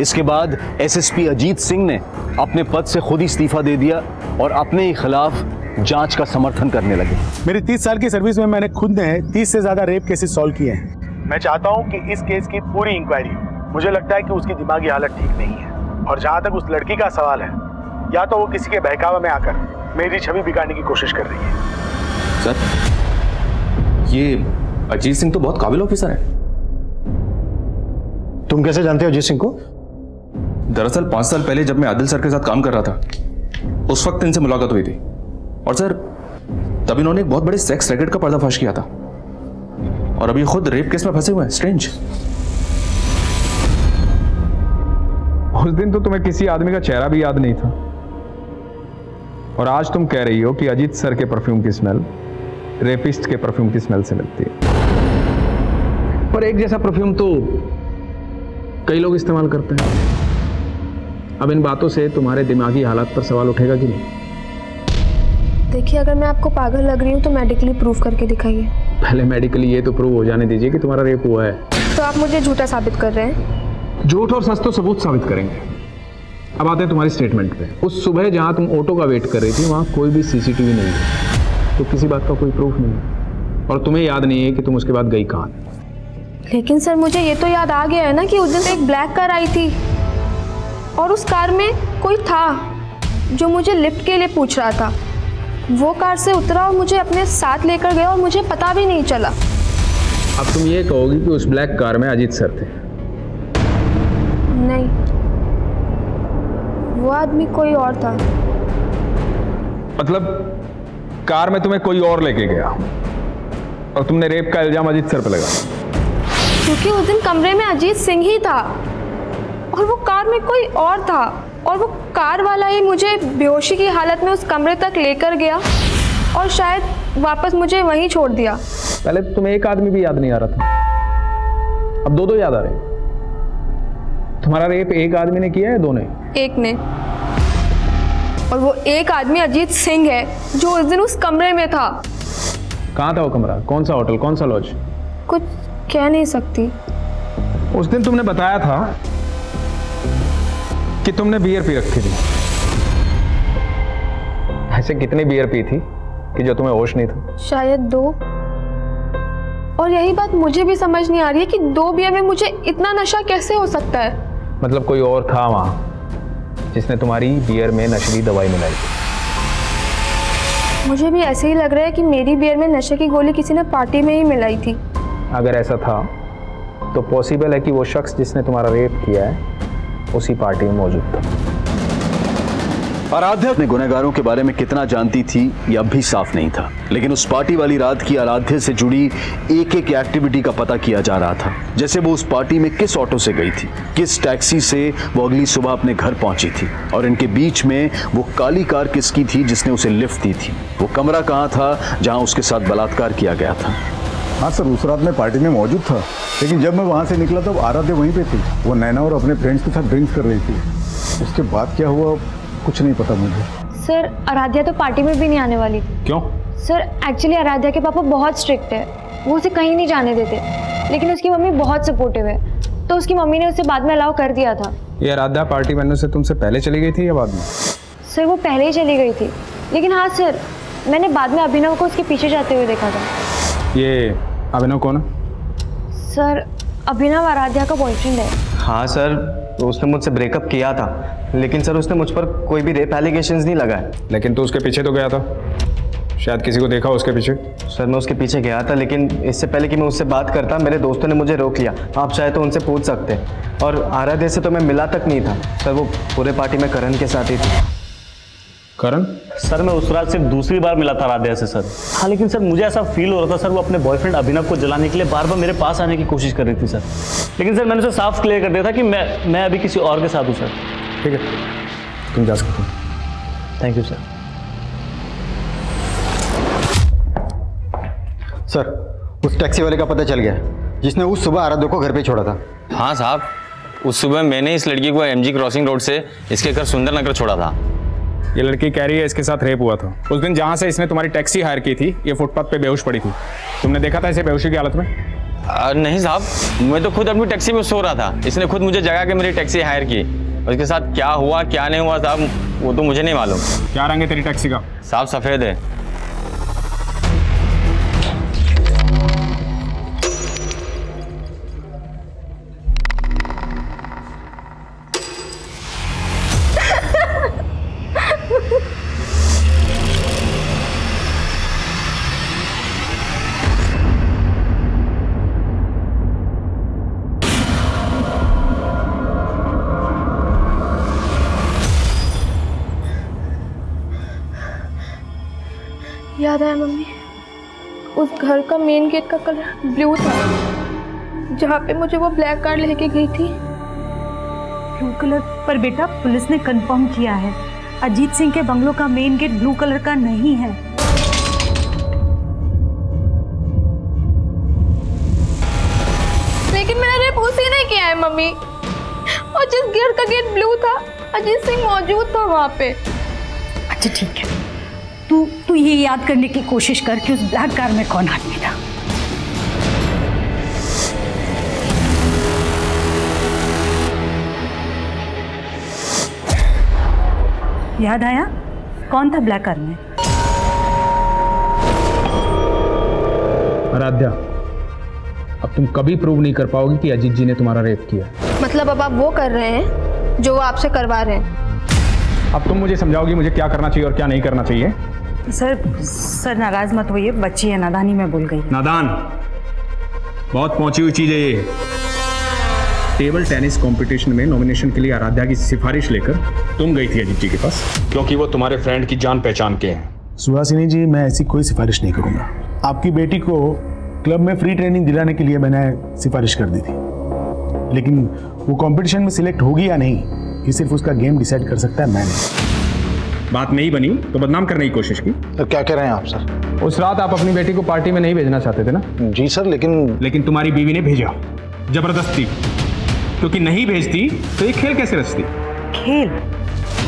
इसके बाद एसएसपी अजीत सिंह ने अपने पद से खुद ही इस्तीफा दे दिया और अपने ही खिलाफ जांच का समर्थन करने लगे। मेरी 30 साल की सर्विस में मैंने खुद ने 30 से ज्यादा रेप केसेस सॉल्व किए हैं। मैं चाहता हूं कि इस केस की पूरी इंक्वायरी हो। मुझे लगता है कि उसकी दिमागी हालत ठीक नहीं है, और जहां तक उस लड़की का सवाल है, या तो वो किसी के बहकावे में आकर मेरी छवि बिगाड़ने की कोशिश कर रही है। सर, ये अजीत सिंह तो बहुत काबिल ऑफिसर है। तुम कैसे जानते हो अजीत सिंह को? दरअसल 5 साल पहले जब मैं आदिल सर के साथ काम कर रहा था, उस वक्त इनसे मुलाकात हुई थी, और सर तब इन्होंने एक बहुत बड़े सेक्स रैकेट का पर्दाफाश किया था, और अभी खुद रेप केस में फंसे हुए हैं। स्ट्रेंज। उस दिन तो तुम्हें किसी आदमी का चेहरा भी याद नहीं था, और आज तुम कह रही हो कि अजीत सर के परफ्यूम की स्मेल रेपिस्ट के परफ्यूम की स्मेल से मिलती है। पर एक जैसा परफ्यूम तो कई लोग इस्तेमाल करते हैं। अब इन बातों से तुम्हारे दिमागी हालत पर सवाल उठेगा कि नहीं? देखिए, अगर मैं आपको पागल लग रही हूँ तो मेडिकली प्रूफ करके दिखाइए। पहले मेडिकली ये तो प्रूव हो जाने दीजिए कि तुम्हारा रेप हुआ है। तो आप मुझे झूठा साबित कर रहे हैं? झूठ और सच तो सबूत साबित करेंगे। अब आते हैं तुम्हारी स्टेटमेंट पे। उस सुबह जहां तुम ऑटो का वेट कर रही थी वहां कोई भी सीसीटीवी नहीं है, तो किसी बात का कोई प्रूफ नहीं है, और तुम्हें याद नहीं है कि तुम उसके बाद गई कहां। लेकिन सर, मुझे ये तो याद आ गया है ना कि उस दिन एक ब्लैक कार आई थी, और उस कार में कोई था जो मुझे लिफ्ट के लिए पूछ रहा था। वो कार से उतरा और मुझे अपने साथ लेकर गया, और मुझे पता भी नहीं चला। अब तुम ये कहोगी कि उस ब्लैक कार में अजीत सर थे? नहीं, वो आदमी कोई और था। मतलब कार में तुम्हें कोई और लेके गया, और तुमने रेप का इल्जाम अजीत सर पे लगाया? क्योंकि उस दिन कमरे में अजीत सिंह ही था, और वो कार में कोई और था, और वो कार वाला ही मुझे बेहोशी की हालत में उस कमरे तक लेकर गया, और शायद वापस मुझे वहीं छोड़ दिया। पहले तो तुम्हें एक आदमी भी याद नहीं आ रहा था, अब दो याद आ रहे। तुम्हारा रेप एक आदमी ने किया है, दो ने? एक ने। और वो एक आदमी अजीत सिंह है जो उस दिन उस कमरे में था। कहाँ था वो कमरा? कौन सा होटल, कौन सा लॉज? कुछ कह नहीं सकती। उस दिन तुमने बताया था कि तुमने बियर पी रखी थी। ऐसे कितनी बियर पी थी कि जो तुम्हें होश नहीं था? शायद 2। और यही बात मुझे भी समझ नहीं आ रही है कि 2 बियर में मुझे इतना नशा कैसे हो सकता है। मतलब कोई और था वहां जिसने तुम्हारी बियर में नशीली दवाई मिलाई थी? मुझे भी ऐसे ही लग रहा है कि मेरी बियर में नशे की गोली किसी ने पार्टी में ही मिलाई थी। अगर ऐसा था तो पॉसिबल है कि वो शख्स जिसने तुम्हारा रेप किया है उसी पार्टी में मौजूद था। आराध्या अपने गुनहगारों के बारे में कितना जानती थी ये अब भी साफ नहीं था, लेकिन उस पार्टी वाली रात की आराध्या से जुड़ी एक एक एक्टिविटी का पता किया जा रहा था। जैसे वो उस पार्टी में किस ऑटो से गई थी, किस टैक्सी से वो अगली सुबह अपने घर पहुंची थी, और इनके बीच में वो काली कार किसकी थी जिसने उसे लिफ्ट दी थी, वो कमरा कहाँ था जहां उसके साथ बलात्कार किया गया था। हाँ सर, उस रात मैं पार्टी में मौजूद था, लेकिन जब मैं वहाँ से निकला तब आराध्या वहीं पे थी। वो नैना और अपने फ्रेंड्स के साथ ड्रिंक्स कर रही थी। उसके बाद क्या हुआ कुछ नहीं पता मुझे। सर आराध्या तो पार्टी में भी नहीं आने वाली थी। क्यों? सर एक्चुअली आराध्या के पापा बहुत स्ट्रिक्ट है, वो उसे कहीं नहीं जाने देते, लेकिन उसकी मम्मी बहुत सपोर्टिव है, तो उसकी मम्मी ने उसे बाद में अलाउ कर दिया था। ये आराध्या पार्टी बनने से तुमसे पहले चली गई थी या बाद में? सर वो पहले ही चली गई थी, लेकिन हाँ सर मैंने बाद में अभिनव को उसके पीछे जाते हुए देखा था। ये अभिनव कौन है? सर अभिनव आराध्या का बॉयफ्रेंड है। हाँ सर, तो उसने मुझसे ब्रेकअप किया था, लेकिन सर उसने मुझ पर कोई भी रेप एलिगेशंस नहीं लगाए। लेकिन तू उसके पीछे तो गया था, शायद किसी को देखा उसके पीछे। सर मैं उसके पीछे गया था, लेकिन इससे पहले कि मैं उससे बात करता मेरे दोस्तों ने मुझे रोक लिया। आप चाहे तो उनसे पूछ सकते हैं। और आराध्या से तो मैं मिला तक नहीं था सर, वो पूरे पार्टी में करण के साथ ही थी। करण? सर मैं उस रात सिर्फ दूसरी बार मिला था आराध्या से सर। हाँ लेकिन सर मुझे ऐसा फील हो रहा था सर वो अपने बॉयफ्रेंड अभिनव को जलाने के लिए बार बार मेरे पास आने की कोशिश कर रही थी सर। लेकिन सर मैंने उसे साफ क्लियर कर दिया था कि मैं अभी किसी और के साथ हूँ सर। ठीक है, तुम जा सकते हो। Thank you sir. सर उस टैक्सी वाले का पता चल गया जिसने उस सुबह आराध्या को घर पे छोड़ा था। हाँ साहब, उस सुबह मैंने इस लड़की को MG क्रॉसिंग रोड से इसके घर सुंदर नगर छोड़ा था। ये लड़की कह रही है इसके साथ रेप हुआ था। उस दिन जहाँ से इसने तुम्हारी टैक्सी हायर की थी ये फुटपाथ पे बेहोश पड़ी थी। तुमने देखा था इसे बेहोशी की हालत में? नहीं साहब, मैं तो खुद अपनी टैक्सी में सो रहा था। इसने खुद मुझे जगा के मेरी टैक्सी हायर की। उसके साथ क्या हुआ क्या नहीं हुआ साहब वो तो मुझे नहीं मालूम। क्या रंग है तेरी टैक्सी का? साहब सफ़ेद है। याद आया मम्मी, उस घर का मेन गेट का कलर ब्लू था, जहाँ पे मुझे वो ब्लैक कार लेके गई थी। Blue colour? पर बेटा पुलिस ने कंफर्म किया है अजीत सिंह के बंगलों का मेन गेट ब्लू कलर का नहीं है। लेकिन मेरा रेप उसी ने किया है मम्मी, और जिस घर का गेट ब्लू था अजीत सिंह मौजूद था वहाँ पे। अच्छा ठीक है, तू ये याद करने की कोशिश कर कि उस ब्लैक कार में कौन आदमी था। याद आया कौन था ब्लैक कार में? आराध्या, अब तुम कभी प्रूव नहीं कर पाओगी कि अजीत जी ने तुम्हारा रेप किया। मतलब अब आप वो कर रहे हैं जो वो आपसे करवा रहे हैं। अब तुम मुझे समझाओगी मुझे क्या करना चाहिए और क्या नहीं करना चाहिए? सर नाराज मत होइए, बच्ची है, नादानी में बोल गई। नादान? बहुत पहुंची हुई चीज है ये। टेबल टेनिस कंपटीशन में नॉमिनेशन के लिए आराध्या की सिफारिश लेकर तुम गई थी अजीत जी के पास, क्योंकि वो तुम्हारे फ्रेंड की जान पहचान के हैं। सुहासिनी जी, मैं ऐसी कोई सिफारिश नहीं करूंगा। आपकी बेटी को क्लब में फ्री ट्रेनिंग दिलाने के लिए मैंने सिफारिश कर दी थी, लेकिन वो कंपटीशन में सिलेक्ट होगी या नहीं ये सिर्फ उसका गेम डिसाइड कर सकता है, मैं नहीं। बात नहीं बनी तो बदनाम करने की कोशिश की। तो क्या कह रहे हैं आप सर? उस रात आप अपनी बेटी को पार्टी में नहीं भेजना चाहते थे ना? जी सर, लेकिन तुम्हारी बीवी ने भेजा जबरदस्ती, क्योंकि नहीं भेजती तो ये खेल कैसे रचती?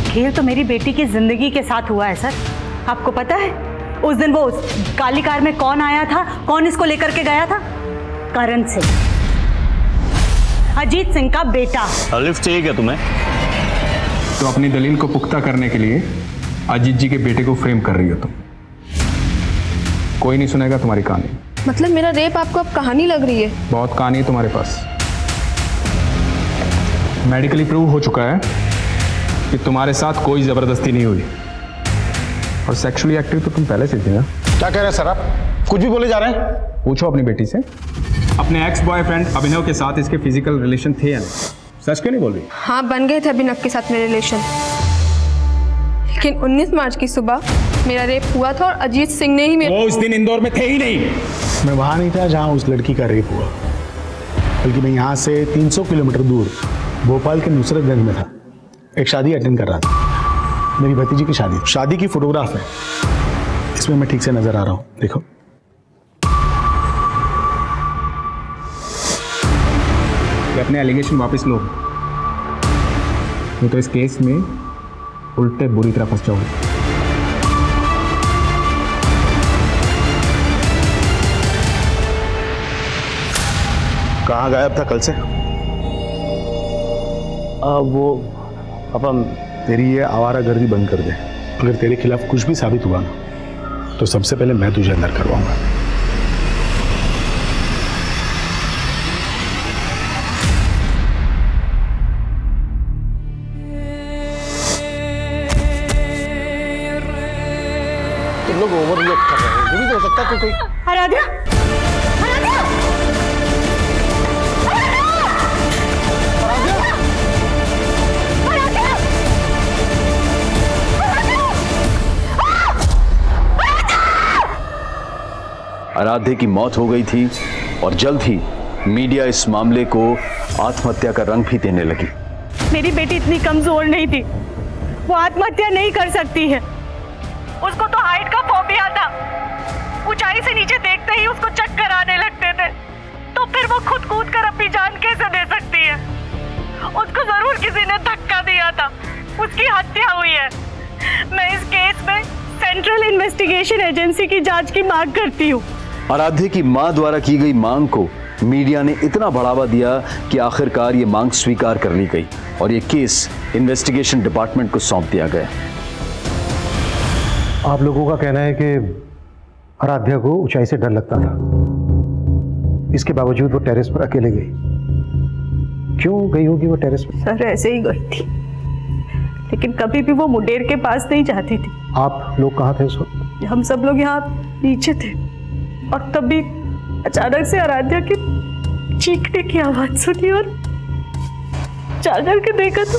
खेल तो मेरी बेटी की जिंदगी के साथ हुआ है सर। आपको पता है उस दिन वो काली कार में कौन आया था, कौन इसको लेकर के गया था? करण सिंह, अजीत सिंह का बेटा। लिफ्ट चाहिए क्या तुम्हें? तो अपनी दलील को पुख्ता करने के लिए अजीत जी के बेटे को फ्रेम कर रही हो तुम। कोई नहीं सुनेगा तुम्हारी कहानी। मतलब मेरा रेप आपको अब कहानी लग रही है? बहुत कहानी है तुम्हारे पास। मेडिकली प्रूव हो चुका है कि तुम्हारे साथ कोई जबरदस्ती नहीं हुई, और सेक्सुअली एक्टिव तो तुम पहले से थी ना। क्या कह रहे हैं सर आप? कुछ भी बोले जा रहे हैं? पूछो अपनी बेटी से, अपने एक्स बॉयफ्रेंड अभिनव के साथ इसके फिजिकल रिलेशन थे या नहीं? सच क्यों नहीं बोल रही? हाँ, बन गए थे अभिनव के साथ मेरे रिलेशन, लेकिन 19 मार्च की सुबह मेरा रेप हुआ था और अजीत सिंह ने ही मेरा... वो उस दिन इंदौर में थे ही नहीं। मैं वहाँ नहीं था जहाँ उस लड़की का रेप हुआ, बल्कि मैं यहाँ से 300 किलोमीटर दूर भोपाल के नुसरतगंज में था। एक शादी अटेंड कर रहा था, मेरी भतीजी की शादी की फोटोग्राफ है, इसमें मैं ठीक से नजर आ रहा हूँ, देखो। अपने एलिगेशन वापस लो, तो इस केस में उल्टे बुरी तरह फंस जाओगे। कहाँ गायब था कल से? वो अपन तेरी ये आवारागर्दी बंद कर दे। अगर तेरे खिलाफ कुछ भी साबित हुआ ना, तो सबसे पहले मैं तुझे अंदर करवाऊंगा। तुम लोग ओवर रिएक्ट कर रहे हो। ये भी तो हो सकता है कि कोई... आराध्या, आराध्या की मौत हो गई थी और जल्द ही मीडिया इस मामले को आत्महत्या का रंग भी देने लगी। मेरी बेटी इतनी कमजोर नहीं थी, वो आत्महत्या नहीं कर सकती है। उसको तो हाइट का फोबिया था, ऊंचाई से नीचे देखते ही उसको चक्कर आने लगते थे, तो फिर वो खुद कूद कर अपनी जान कैसे दे सकती है? उसको जरूर किसी ने धक्का दिया था, उसकी हत्या हुई है। मैं इस केस में सेंट्रल इन्वेस्टिगेशन एजेंसी की जांच की मांग करती हूँ। आराध्या की मां द्वारा की गई मांग को मीडिया ने इतना बढ़ावा दिया कि आखिरकार ये मांग स्वीकार कर ली गई और ये केस इन्वेस्टिगेशन डिपार्टमेंट को सौंप दिया गया। आप लोगों का कहना है कि आराध्या को ऊंचाई से डर लगता था, इसके बावजूद वो टेरेस पर अकेले गई। क्यों गई होगी वो टेरेस पर? सर ऐसे ही गई थी, लेकिन कभी भी वो मुंडेर के पास नहीं जाती थी। आप लोग कहाँ थे उस वक्त? हम सब लोग यहाँ नीचे थे और तभी अचानक से आराध्या की चीखने की आवाज सुनी और जाकर के देखा तो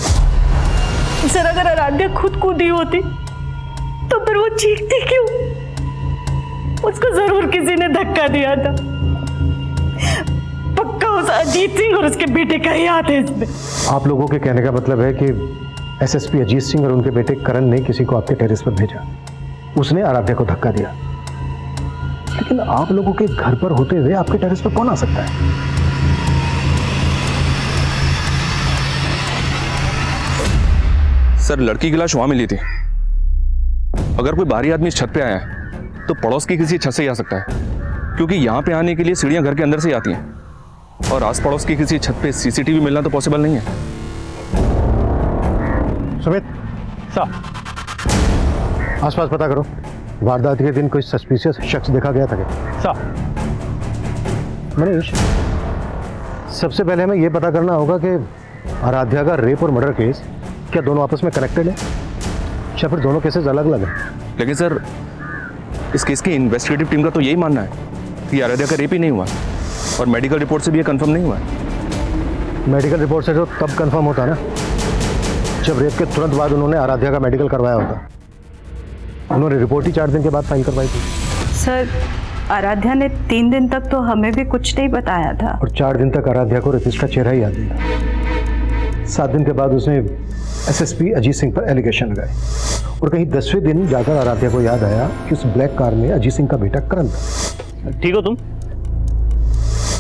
सर अगर आराध्या खुद कूदी होती तो फिर वो चीखती क्यों? उसको जरूर किसी ने धक्का दिया था। पक्का उस अजीत सिंह और उसके बेटे का ही हाथ है इसमें। आप लोगों के कहने का मतलब है कि एसएसपी अजीत सिंह और उनके बेटे करण ने किसी को आपके टेरेस पर भेजा, उसने आराध्या को धक्का दिया। लेकिन आप लोगों के घर पर होते हुए आपके टेरेस पर कौन आ सकता है? सर लड़की की लाश वहां मिली थी। अगर कोई बाहरी आदमी इस छत पे आया है तो पड़ोस की किसी छत से ही आ सकता है, क्योंकि यहाँ पे आने के लिए सीढ़ियां घर के अंदर से ही आती हैं और आस पड़ोस की किसी छत पे सीसीटीवी मिलना तो पॉसिबल नहीं है। सुमित साहब, आसपास पता करो, वारदात के दिन कोई सस्पिशियस शख्स देखा गया था क्या? साहब, मनीष, सबसे पहले हमें यह पता करना होगा कि आराध्या का रेप और मर्डर केस क्या दोनों आपस में कनेक्टेड है या फिर दोनों केसेस अलग अलग हैं? लेकिन सर इस केस की इन्वेस्टिगेटिव टीम का तो यही मानना है कि आराध्या का रेप ही नहीं हुआ और मेडिकल रिपोर्ट से भी ये कंफर्म नहीं हुआ है। मेडिकल रिपोर्ट से तो तब कंफर्म होता ना जब रेप के तुरंत बाद उन्होंने आराध्या का मेडिकल करवाया होता। उन्होंने रिपोर्ट ही 4 दिन के बाद फाइल करवाई थी। सर आराध्या ने 3 दिन तक तो हमें भी कुछ नहीं बताया था और 4 दिन तक आराध्या को रेपिस्ट का चेहरा ही याद नहीं था। 7 दिन के बाद उसने एसएसपी अजीत सिंह पर एलिगेशन लगाए और कहीं 10वें दिन जाकर आराध्या को याद आया कि उस ब्लैक कार में अजीत सिंह का बेटा करण था। ठीक हो तुम?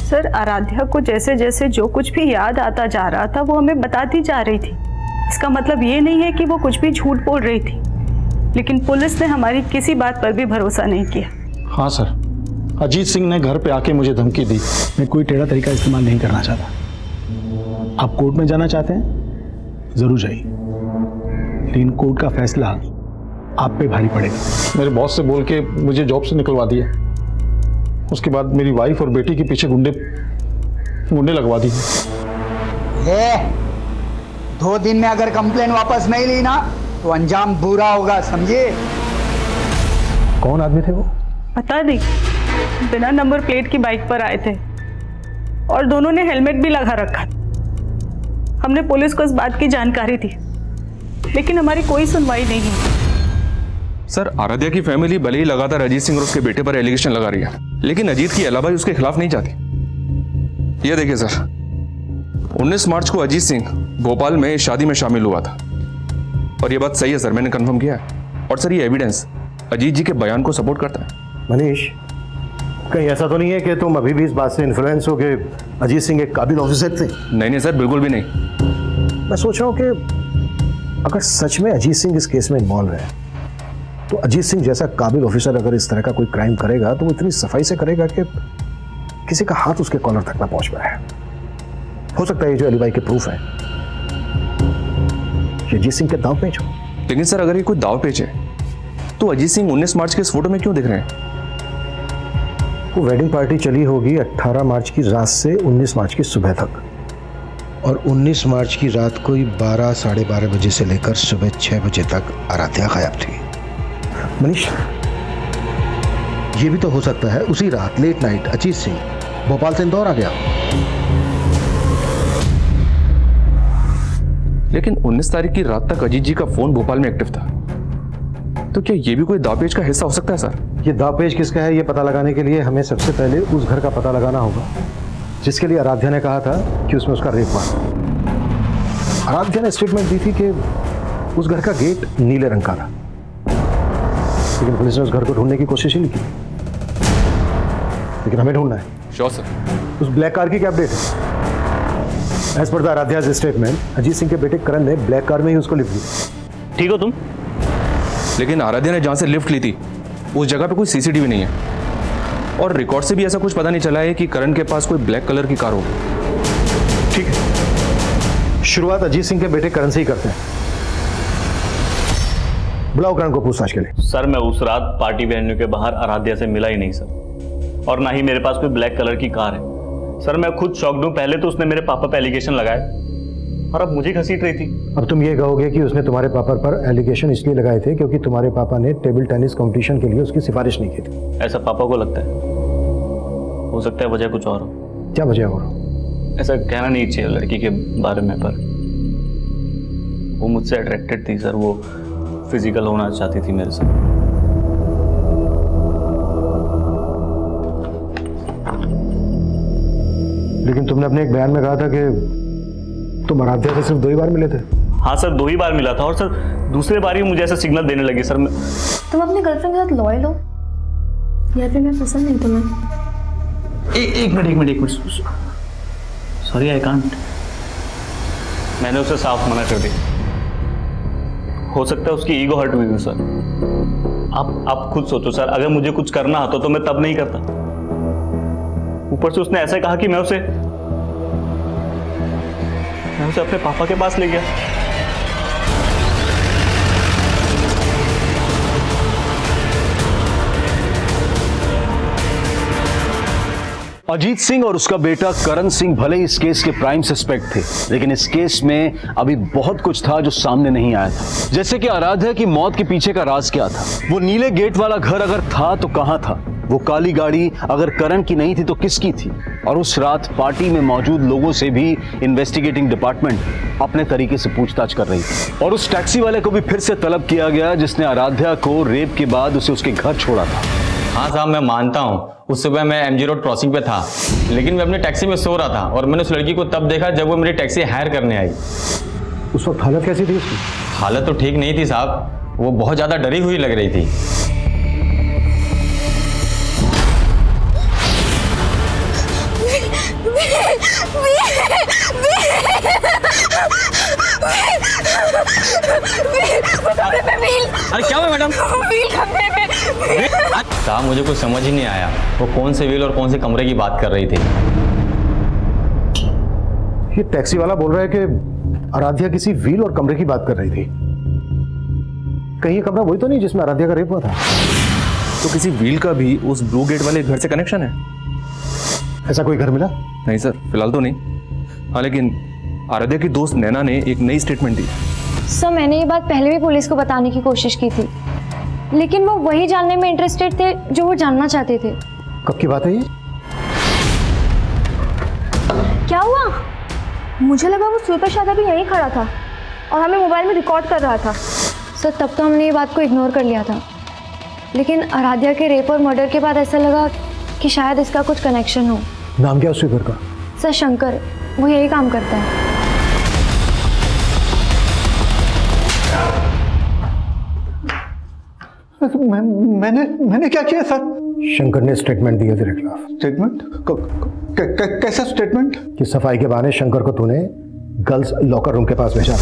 सर आराध्या को जैसे जैसे जो कुछ भी याद आता जा रहा था वो हमें बताती जा रही थी। इसका मतलब ये नहीं है कि वो कुछ भी झूठ बोल रही थी, लेकिन पुलिस ने हमारी किसी बात पर भी भरोसा नहीं किया। हाँ सर, अजीत सिंह ने घर पे आके मुझे धमकी दी। मैं कोई टेढ़ा तरीका इस्तेमाल नहीं करना चाहता। आप कोर्ट में जाना चाहते हैं जरूर जाइए, लेकिन कोर्ट का फैसला आप पे भारी पड़ेगा। मेरे बॉस से बोल के मुझे जॉब से निकलवा दिया, उसके बाद मेरी वाइफ और बेटी के पीछे गुंडे लगवा दिए। 2 दिन में अगर कंप्लेन वापस नहीं ली ना तो अंजाम बुरा होगा, समझे? कौन आदमी थे वो? पता नहीं, बिना नंबर प्लेट की बाइक पर आए थे और दोनों ने हेलमेट भी लगा रखा। हमने पुलिस को इस बात की जानकारी दी, लेकिन हमारी कोई सुनवाई नहीं हुई। सर आराध्या की फैमिली भले ही लगातार अजीत सिंह और उसके बेटे पर एलिगेशन लगा रही है, लेकिन अजीत की अलाबाई उसके खिलाफ नहीं जाती। ये देखिए सर, 19 मार्च को अजीत सिंह भोपाल में शादी में शामिल हुआ था, और ये बात सही है सर, मैंने कंफर्म किया है। और सर ये एविडेंस अजीत जी के बयान को सपोर्ट करता है। मनीष, कहीं ऐसा तो नहीं है कि तुम अभी भी इस बात से इन्फ्लुएंस हो कि अजीत सिंह एक काबिल ऑफिसर थे? नहीं सर, बिल्कुल भी नहीं। मैं सोच रहा हूँ कि अगर सच में अजीत सिंह इस केस में इन्वॉल्व है, तो अजीत सिंह जैसा काबिल ऑफिसर अगर इस तरह का कोई क्राइम करेगा तो वो इतनी सफाई से करेगा कि किसी का हाथ उसके कॉलर तक ना पहुंच पाए। हो सकता है ये जो अलीबाई के प्रूफ है ये अजीत सिंह के दाव पेच हो। लेकिन सर अगर ये कोई दाव पेच है तो अजीत सिंह 19 मार्च के इस फोटो में क्यों दिख रहे हैं? वो वेडिंग पार्टी चली होगी 18 मार्च की रात से 19 मार्च की सुबह तक, और 19 मार्च की रात को 12 साढ़े 12 बजे से लेकर सुबह 6 बजे तक आराध्या गायब थी। मनीष, ये भी तो हो सकता है उसी रात लेट नाइट अजीत सिंह भोपाल से इंदौर आ गया। लेकिन 19 तारीख की रात तक अजीत जी का फोन भोपाल में एक्टिव था, तो क्या ये भी कोई दावपेच का हिस्सा हो सकता है सर? ये दावपेच किसका है ये पता लगाने के लिए हमें सबसे पहले उस घर का पता लगाना होगा जिसके लिए आराध्या ने कहा था कि उसमें उसका रेप हुआ। आराध्या ने स्टेटमेंट दी थी कि उस घर का गेट नीले रंग का था, लेकिन पुलिस ने उस घर को ढूंढने की कोशिश ही नहीं की। लेकिन हमें ढूंढना है। Sure sir. उस ब्लैक कार की क्या अपडेट है? As per the Aradhya's statement Ajit Singh के बेटे करण ने ब्लैक कार में ही उसको लिफ्ट ली। ठीक हो तुम? लेकिन आराध्या ने जहां से लिफ्ट ली थी उस जगह पे कोई सीसीटीवी नहीं है, और रिकॉर्ड से भी ऐसा कुछ पता नहीं चला है कि करण के पास कोई ब्लैक कलर की कार होगी। ठीक है, शुरुआत अजीत सिंह के बेटे करण से ही करते हैं। बुलाओ करण को पूछताछ के लिए। सर मैं उस रात पार्टी वेन्यू के बाहर आराध्या से मिला ही नहीं सर, और ना ही मेरे पास कोई ब्लैक कलर की कार है। सर मैं खुद शॉक्ड हूँ, पहले तो उसने मेरे पापा पे एलिगेशन लगाए और अब मुझे घसीट रही थी। अब तुम ये कहोगे कि उसने तुम्हारे पापा पर एलिगेशन इसलिए लगाए थे क्योंकि तुम्हारे पापा ने टेबल टेनिस कंपटीशन के लिए उसकी सिफारिश नहीं की थी। ऐसा पापा को लगता है, हो सकता है वजह कुछ और हो। क्या वजह हो? ऐसा कहना नहीं चाहिए लड़की के बारे में, पर वो मुझसे अट्रैक्टेड थी सर, वो फिजिकल होना चाहती थी मेरे साथ। लेकिन तुमने अपने एक बयान में कहा था कि तुम आराध्या से सिर्फ 2 ही बार मिले थे। हाँ सर 2 ही बार मिला था, और सर दूसरे बार ही मुझे ऐसा सिग्नल देने लगे सर। तुम अपनी गर्लफ्रेंड के साथ लॉयल हो या फिर मैं पसंद नहीं तुम्हें? एक मिनट सॉरी आई कांट। मैंने उसे साफ मना कर दिया। हो सकता है उसकी ईगो हर्ट हुई हो सर। आप खुद सोचो सर, अगर मुझे कुछ करना होता तो मैं तब नहीं करता। ऊपर से उसने ऐसा कहा कि मैं उसे अपने पापा के पास ले गया। अजीत सिंह और उसका बेटा करण सिंह भले ही इस केस के प्राइम सस्पेक्ट थे, लेकिन इस केस में अभी बहुत कुछ था जो सामने नहीं आया था। जैसे कि आराध्या की मौत के पीछे का राज क्या था, वो नीले गेट वाला घर अगर था तो कहां था, वो काली गाड़ी अगर करण की नहीं थी तो किसकी थी, और उस रात पार्टी में मौजूद लोगों से भी इन्वेस्टिगेटिंग डिपार्टमेंट अपने तरीके से पूछताछ कर रही थी। और उस टैक्सी वाले को भी फिर से तलब किया गया जिसने आराध्या को रेप के बाद उसे उसके घर छोड़ा था। हाँ साहब मैं मानता हूँ, उस सुबह मैं MG रोड क्रॉसिंग पे था, लेकिन मैं अपनी टैक्सी में सो रहा था और मैंने उस लड़की को तब देखा जब वो मेरी टैक्सी हायर करने आई। उस वक्त हालत कैसी थी उसकी? हालत तो ठीक नहीं थी साहब, वो बहुत ज़्यादा डरी हुई लग रही थी। अरे क्या हुआ मैडम? साहब मुझे कुछ समझ ही नहीं आया, वो कौन से व्हील और कौन से कमरे की बात कर रही थी। ये टैक्सी वाला बोल रहा है कि आराध्या किसी व्हील और कमरे की बात कर रही थी। कहीं ये कमरा वही तो नहीं जिसमें आराध्या का रेप हुआ था? तो किसी व्हील का भी उस ब्लू गेट वाले घर से कनेक्शन है? ऐसा कोई घर मिला? नहीं सर, फिलहाल तो नहीं। हाँ लेकिन आराध्या की दोस्त नैना ने एक नई स्टेटमेंट दी। सर मैंने ये बात पहले भी पुलिस को बताने की कोशिश की थी, लेकिन वो वही जानने में इंटरेस्टेड थे जो वो जानना चाहते थे। कब की बात है ये? क्या हुआ? मुझे लगा वो सुपर शादा भी यहीं खड़ा था और हमें मोबाइल में रिकॉर्ड कर रहा था। सर तब तो हमने ये बात को इग्नोर कर लिया था, लेकिन आराध्या के रेप और मर्डर के बाद ऐसा लगा कि शायद इसका कुछ कनेक्शन हो। नाम क्या उसके घर का? सर शंकर, वो यही काम करता है। मैंने क्या किया सर? शंकर ने स्टेटमेंट दिया तेरे खिलाफ। स्टेटमेंट? कैसा स्टेटमेंट? कि सफाई के बहाने शंकर को तूने गर्ल्स लॉकर रूम के पास भेजा।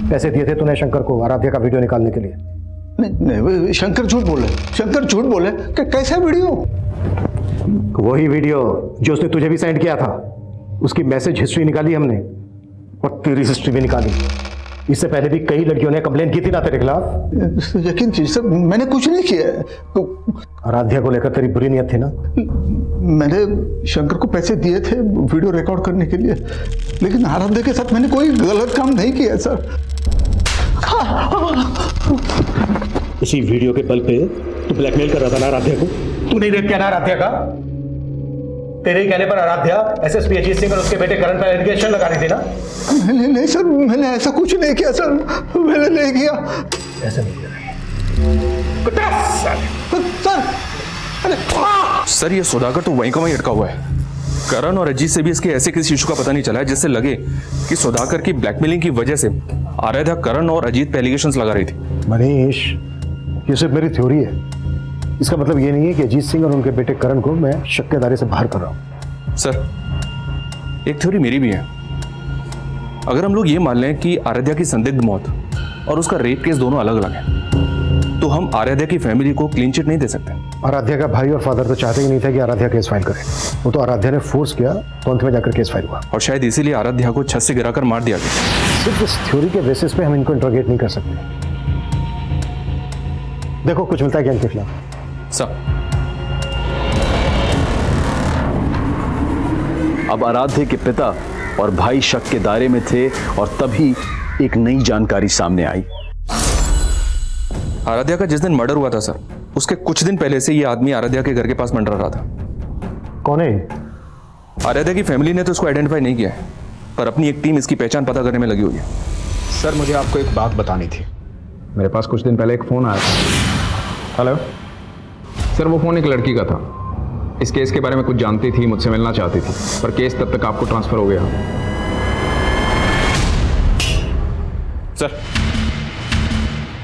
पैसे दिए थे तूने शंकर को आराध्या का वीडियो निकालने के लिए। नहीं, शंकर झूठ बोले। शंकर झूठ बोले। कैसा वीडियो? वही वीडियो जो उसने तुझे भी सेंड किया था। उसकी मैसेज हिस्ट्री निकाली हमने और तेरी हिस्ट्री भी निकाली। इससे पहले भी कई लड़कियों ने कंप्लेन की थी ना तेरे खिलाफ। यकीन कीजिए सर, मैंने कुछ नहीं किया। आराध्या को लेकर तेरी बुरी नीयत थी ना? मैंने शंकर को पैसे दिए थे वीडियो रिकॉर्ड करने के लिए, लेकिन आराध्या के साथ मैंने कोई गलत काम नहीं किया सर। इसी वीडियो के बल पे तू ब्लैकमेल कर रहा था ना आराध्या को? तू नहीं रेप किया ना आराध्या का? तेरे ही कहने पर आराध्या एसएसपी अजीत सिंह और उसके बेटे करण पर एलिगेशन लगा रही थी ना? नहीं सर, मैंने ऐसा कुछ नहीं किया सर। मैंने नहीं किया। ऐसा नहीं किया सर, ये सौदागर तो वहीं का वहीं अटका हुआ है। करण और अजीत से भी इसके ऐसे किसी इशू का पता नहीं चला है जिससे लगे कि सौदागर की ब्लैकमेलिंग की वजह से आराध्या करण और अजीत पे एलिगेशंस लगा रही थी। मनीष, ये सिर्फ मेरी थ्योरी है। इसका मतलब ये नहीं है कि अजीत सिंह और उनके बेटे करण को मैं शक के दायरे से बाहर कर रहा हूं। सर, एक थ्योरी मेरी भी है। अगर हम लोग ये मान लें कि आराध्या की संदिग्ध मौत और उसका रेप केस दोनों अलग अलग हैं, तो हम आराध्या की फैमिली को क्लीन चिट नहीं दे सकते। आराध्या का भाई और फादर तो चाहते ही नहीं थे कि आराध्या केस फाइल करे। वो तो आराध्या ने फोर्स किया तो अंत में जाकर केस फाइल हुआ। और शायद इसीलिए आराध्या को छत से गिराकर मार दिया गया। सिर्फ इस थ्योरी के बेसिस पे हम इनको इंट्रोगेट नहीं कर सकते। देखो कुछ मिलता है क्या इनके खिलाफ? अब आराध्य के पिता और भाई शक के दायरे में थे और तभी एक नई जानकारी सामने आई। आराध्या का जिस दिन मर्डर हुआ था सर, उसके कुछ दिन पहले से ये आदमी आराध्या के घर के पास मंडरा रहा था। कौन है? आराध्या की फैमिली ने तो इसको आइडेंटिफाई नहीं किया है, पर अपनी एक टीम इसकी पहचान पता करने में लगी हुई है। सर, मुझे आपको एक बात बतानी थी। मेरे पास कुछ दिन पहले एक फ़ोन आया था। हेलो सर, वो फ़ोन एक लड़की का था। इस केस के बारे में कुछ जानती थी, मुझसे मिलना चाहती थी, पर केस तब तक आपको ट्रांसफ़र हो गया।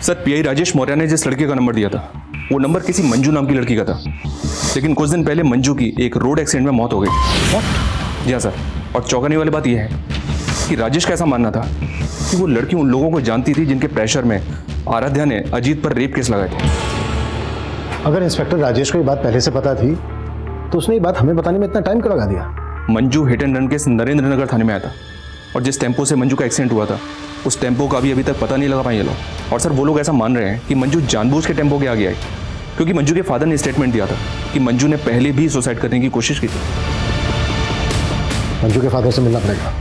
सर, पीआई राजेश मौर्य ने जिस लड़के का नंबर दिया था, वो नंबर किसी मंजू नाम की लड़की का था। लेकिन कुछ दिन पहले मंजू की एक रोड एक्सीडेंट में मौत हो गई। जी हाँ सर, और चौंकाने वाली बात यह है कि राजेश का ऐसा मानना था कि वो लड़की उन लोगों को जानती थी जिनके प्रेशर में आराध्या ने अजीत पर रेप केस लगाए थे। अगर इंस्पेक्टर राजेश को ये बात पहले से पता थी तो उसने ये बात हमें बताने में इतना टाइम क्यों लगा दिया? Manju hit and run case Narendra Nagar थाने में आया था, और जिस टेम्पो से मंजू का एक्सीडेंट हुआ था, उस टेम्पो का भी अभी तक पता नहीं लगा पाए ये लोग। और सर, वो लोग ऐसा मान रहे हैं कि मंजू जानबूझ के टेम्पो के आगे आई, क्योंकि मंजू के फादर ने स्टेटमेंट दिया था कि मंजू ने पहले भी सुसाइड करने की कोशिश की थी। मंजू के फादर से मिलना पड़ेगा।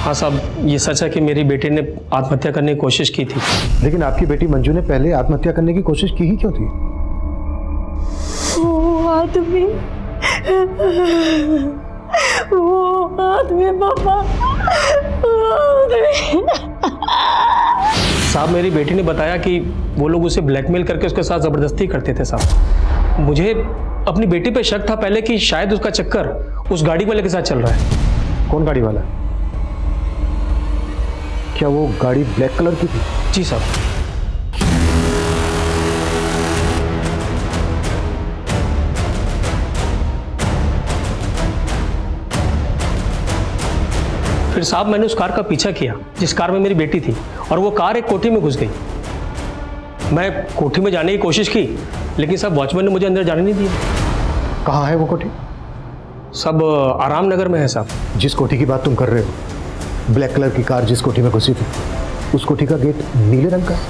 हाँ साहब, ये सच है कि मेरी बेटी ने आत्महत्या करने की कोशिश की थी। लेकिन आपकी बेटी मंजू ने पहले आत्महत्या करने की कोशिश की ही क्यों थी? वो आदमी पापा, साहब, मेरी बेटी ने बताया कि वो लोग उसे ब्लैकमेल करके उसके साथ ज़बरदस्ती करते थे साहब। मुझे अपनी बेटी पे शक था पहले कि शायद उसका चक्कर उस गाड़ी वाले के साथ चल रहा है। कौन गाड़ी वाला? क्या वो गाड़ी ब्लैक कलर की थी? जी साहब। फिर साहब, मैंने उस कार का पीछा किया जिस कार में मेरी बेटी थी, और वो कार एक कोठी में घुस गई। मैं कोठी में जाने की कोशिश की, लेकिन साहब वॉचमैन ने मुझे अंदर जाने नहीं दिया। कहाँ है वो कोठी? सब आराम नगर में है साहब। जिस कोठी की बात तुम कर रहे हो, ब्लैक कलर की कार जिस कोठी में घुसी थी, उस कोठी का गेट नीले रंग का है।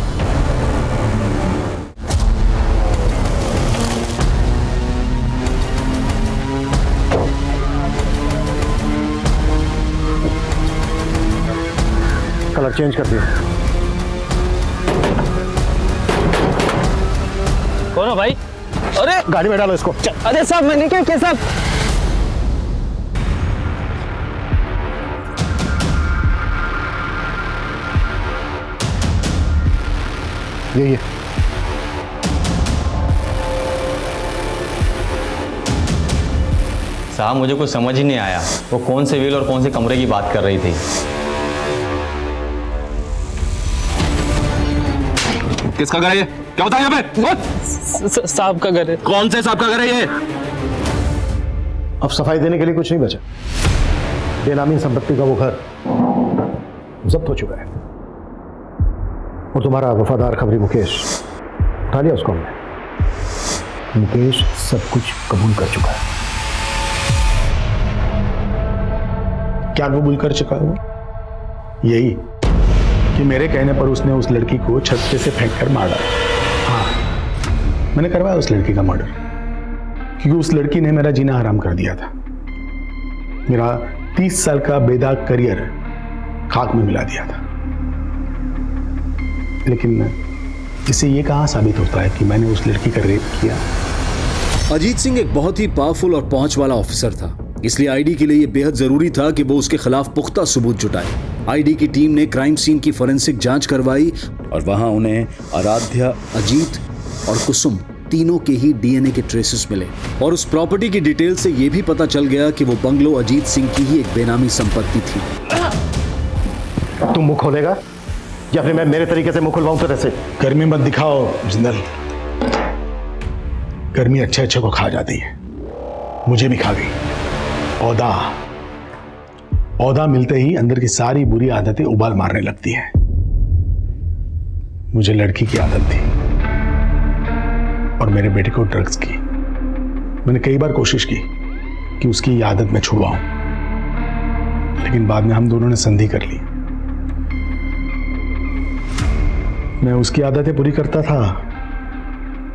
कलर चेंज कर दिया। कौन हो भाई? अरे गाड़ी में डालो इसको। अरे साहब, मैंने क्या किया साहब? ये साहब मुझे कुछ समझ ही नहीं आया, वो कौन से व्हील और कौन से कमरे की बात कर रही थी। किसका घर है ये? क्या होता है यहाँ पे? साहब का घर है। कौन से साहब का घर है ये? अब सफाई देने के लिए कुछ नहीं बचा। बेनामी संपत्ति का वो घर जब्त हो चुका है और तुम्हारा वफादार खबरी मुकेश उठा लिया उसको हमने। मुकेश सब कुछ कबूल कर चुका है। क्या कबूल कर चुका है वो? यही कि मेरे कहने पर उसने उस लड़की को छत पे से फेंक कर मारा। हाँ, मैंने करवाया उस लड़की का मर्डर, क्योंकि उस लड़की ने मेरा जीना हराम कर दिया था। मेरा 30 साल का बेदाग करियर खाक में मिला दिया था। लेकिन इससे ये कहाँ साबित होता है कि मैंने उस लड़की का रेप किया। अजीत सिंह एक बहुत ही पावरफुल और पहुंच वाला ऑफिसर था, इसलिए आईडी के लिए यह बेहद जरूरी था कि वो उसके खिलाफ पुख्ता सबूत जुटाए। आईडी की टीम ने क्राइम सीन की फोरेंसिक जांच करवाई और वहां उन्हें आराध्या, अजीत और कुसुम तीनों के ही डीएनए के ट्रेसेस मिले और उस प्रॉपर्टी की डिटेल से यह भी पता चल गया कि वो बंगलो अजीत सिंह की ही एक बेनामी संपत्ति थी। तुम मुंह खोलेगा या फिर मैं मेरे तरीके से मुंह खुलवाऊं तेरे से? गर्मी मत दिखाओ जिंदल, गर्मी अच्छे अच्छे को खा जाती है, मुझे भी खा गई। औदा मिलते ही अंदर की सारी बुरी आदतें उबाल मारने लगती हैं। मुझे लड़की की आदत थी और मेरे बेटे को ड्रग्स की। मैंने कई बार कोशिश की कि उसकी आदत मैं छुड़वाऊं, लेकिन बाद में हम दोनों ने संधि कर ली। मैं उसकी आदतें पूरी करता था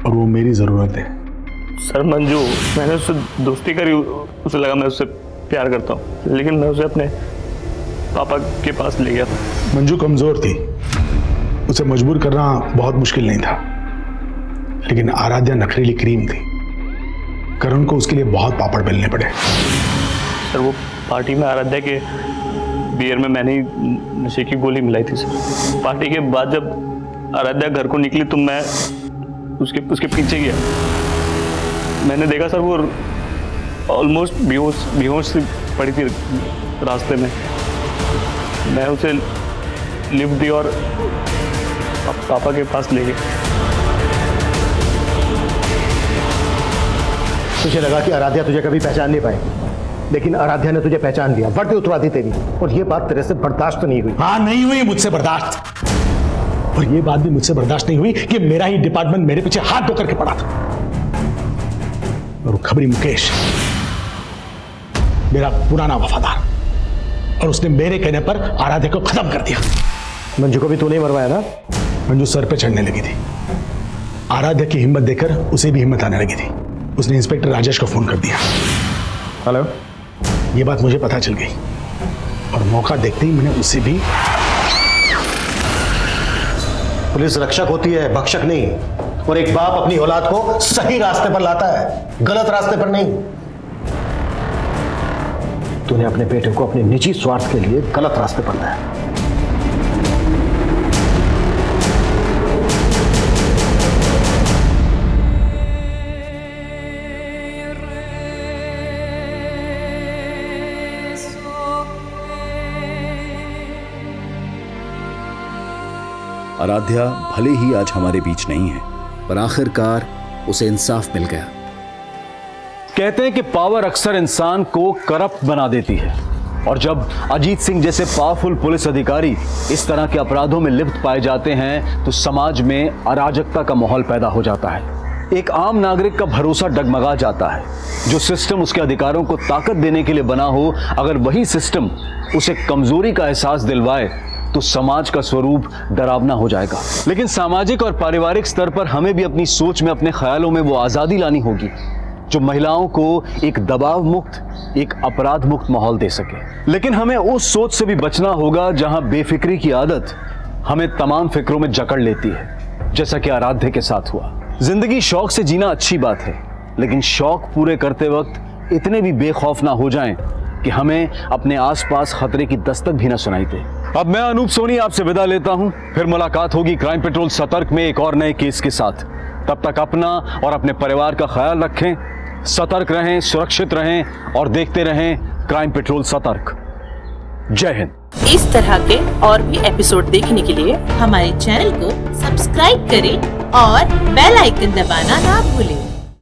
और वो मेरी जरूरत है। सर मंजू, मैंने उससे दोस्ती करी, उसे लगा मैं उससे प्यार करता हूँ, लेकिन मैं उसे अपने पापा के पास ले गया था। मंजू कमजोर थी, उसे मजबूर करना बहुत मुश्किल नहीं था, लेकिन आराध्या नखरीली क्रीम थी। करण को उसके लिए बहुत पापड़ बेलने पड़े। सर वो पार्टी में आराध्या के बियर में मैंने ही नशे की गोली मिलाई थी सर। पार्टी के बाद जब आराध्या घर को निकली तो मैं उसके पीछे गया। मैंने देखा सर वो ऑलमोस्ट बेहोश सी पड़ी थी रास्ते में। मैं उसे लिफ्ट दी और पापा के पास ले गए। तुझे लगा कि आराध्या तुझे कभी पहचान नहीं पाएगी, लेकिन आराध्या ने तुझे पहचान लिया, वर्दी उतरा दी तेरी, और ये बात तेरे से बर्दाश्त नहीं हुई। हाँ, नहीं हुई मुझसे बर्दाश्त। और ये बात भी मुझसे बर्दाश्त नहीं हुई कि मेरा ही डिपार्टमेंट मेरे पीछे हाथ धो करके पड़ा था। और खबरी मुकेश मेरा पुराना वफादार, और उसने मेरे कहने पर आराध्या को खत्म कर दिया। मंजू को भी तूने मरवाया ना? मंजू सर पे चढ़ने लगी थी। आराध्या की हिम्मत देखकर उसे भी हिम्मत आने लगी थी। उसने इंस्पेक्टर राजेश को फोन कर दिया। हेलो, ये बात मुझे पता चल गई और मौका देखते ही मैंने उसे भी। पुलिस रक्षक होती है, भक्षक नहीं। और एक बाप अपनी औलाद को सही रास्ते पर लाता है, गलत रास्ते पर नहीं। तूने अपने बेटे को अपने निजी स्वार्थ के लिए गलत रास्ते पर लाया। आराध्या भले ही आज हमारे बीच नहीं है, पर आखिरकार उसे इंसाफ मिल गया। कहते हैं कि पावर अक्सर इंसान को करप्ट बना देती है, और जब अजीत सिंह जैसे पावरफुल पुलिस अधिकारी इस तरह के अपराधों में लिप्त पाए जाते हैं तो समाज में अराजकता का माहौल पैदा हो जाता है। एक आम नागरिक का भरोसा डगमगा जाता है। जो सिस्टम उसके अधिकारों को ताकत देने के लिए बना हो, अगर वही सिस्टम उसे कमजोरी का एहसास दिलवाए तो समाज का स्वरूप डरावना हो जाएगा। लेकिन सामाजिक और पारिवारिक स्तर पर हमें भी अपनी सोच में, अपने ख्यालों में वो आजादी लानी होगी जो महिलाओं को एक दबाव मुक्त, एक अपराध मुक्त माहौल दे सके। लेकिन हमें उस सोच से भी बचना होगा जहां बेफिक्री की आदत हमें तमाम फिक्रों में जकड़ लेती है, जैसा कि आराध्या के साथ हुआ। जिंदगी शौक से जीना अच्छी बात है, लेकिन शौक पूरे करते वक्त इतने भी बेखौफ ना हो जाएं कि हमें अपने आसपास खतरे की दस्तक भी ना सुनाई दे। अब मैं अनूप सोनी आपसे विदा लेता हूं। फिर मुलाकात होगी क्राइम पेट्रोल सतर्क में एक और नए केस के साथ। तब तक अपना और अपने परिवार का ख्याल रखें, सतर्क रहें, सुरक्षित रहें और देखते रहें क्राइम पेट्रोल सतर्क। जय हिंद। इस तरह के और भी एपिसोड देखने के लिए हमारे चैनल को सब्सक्राइब करें और बेल आइकन दबाना ना भूलें।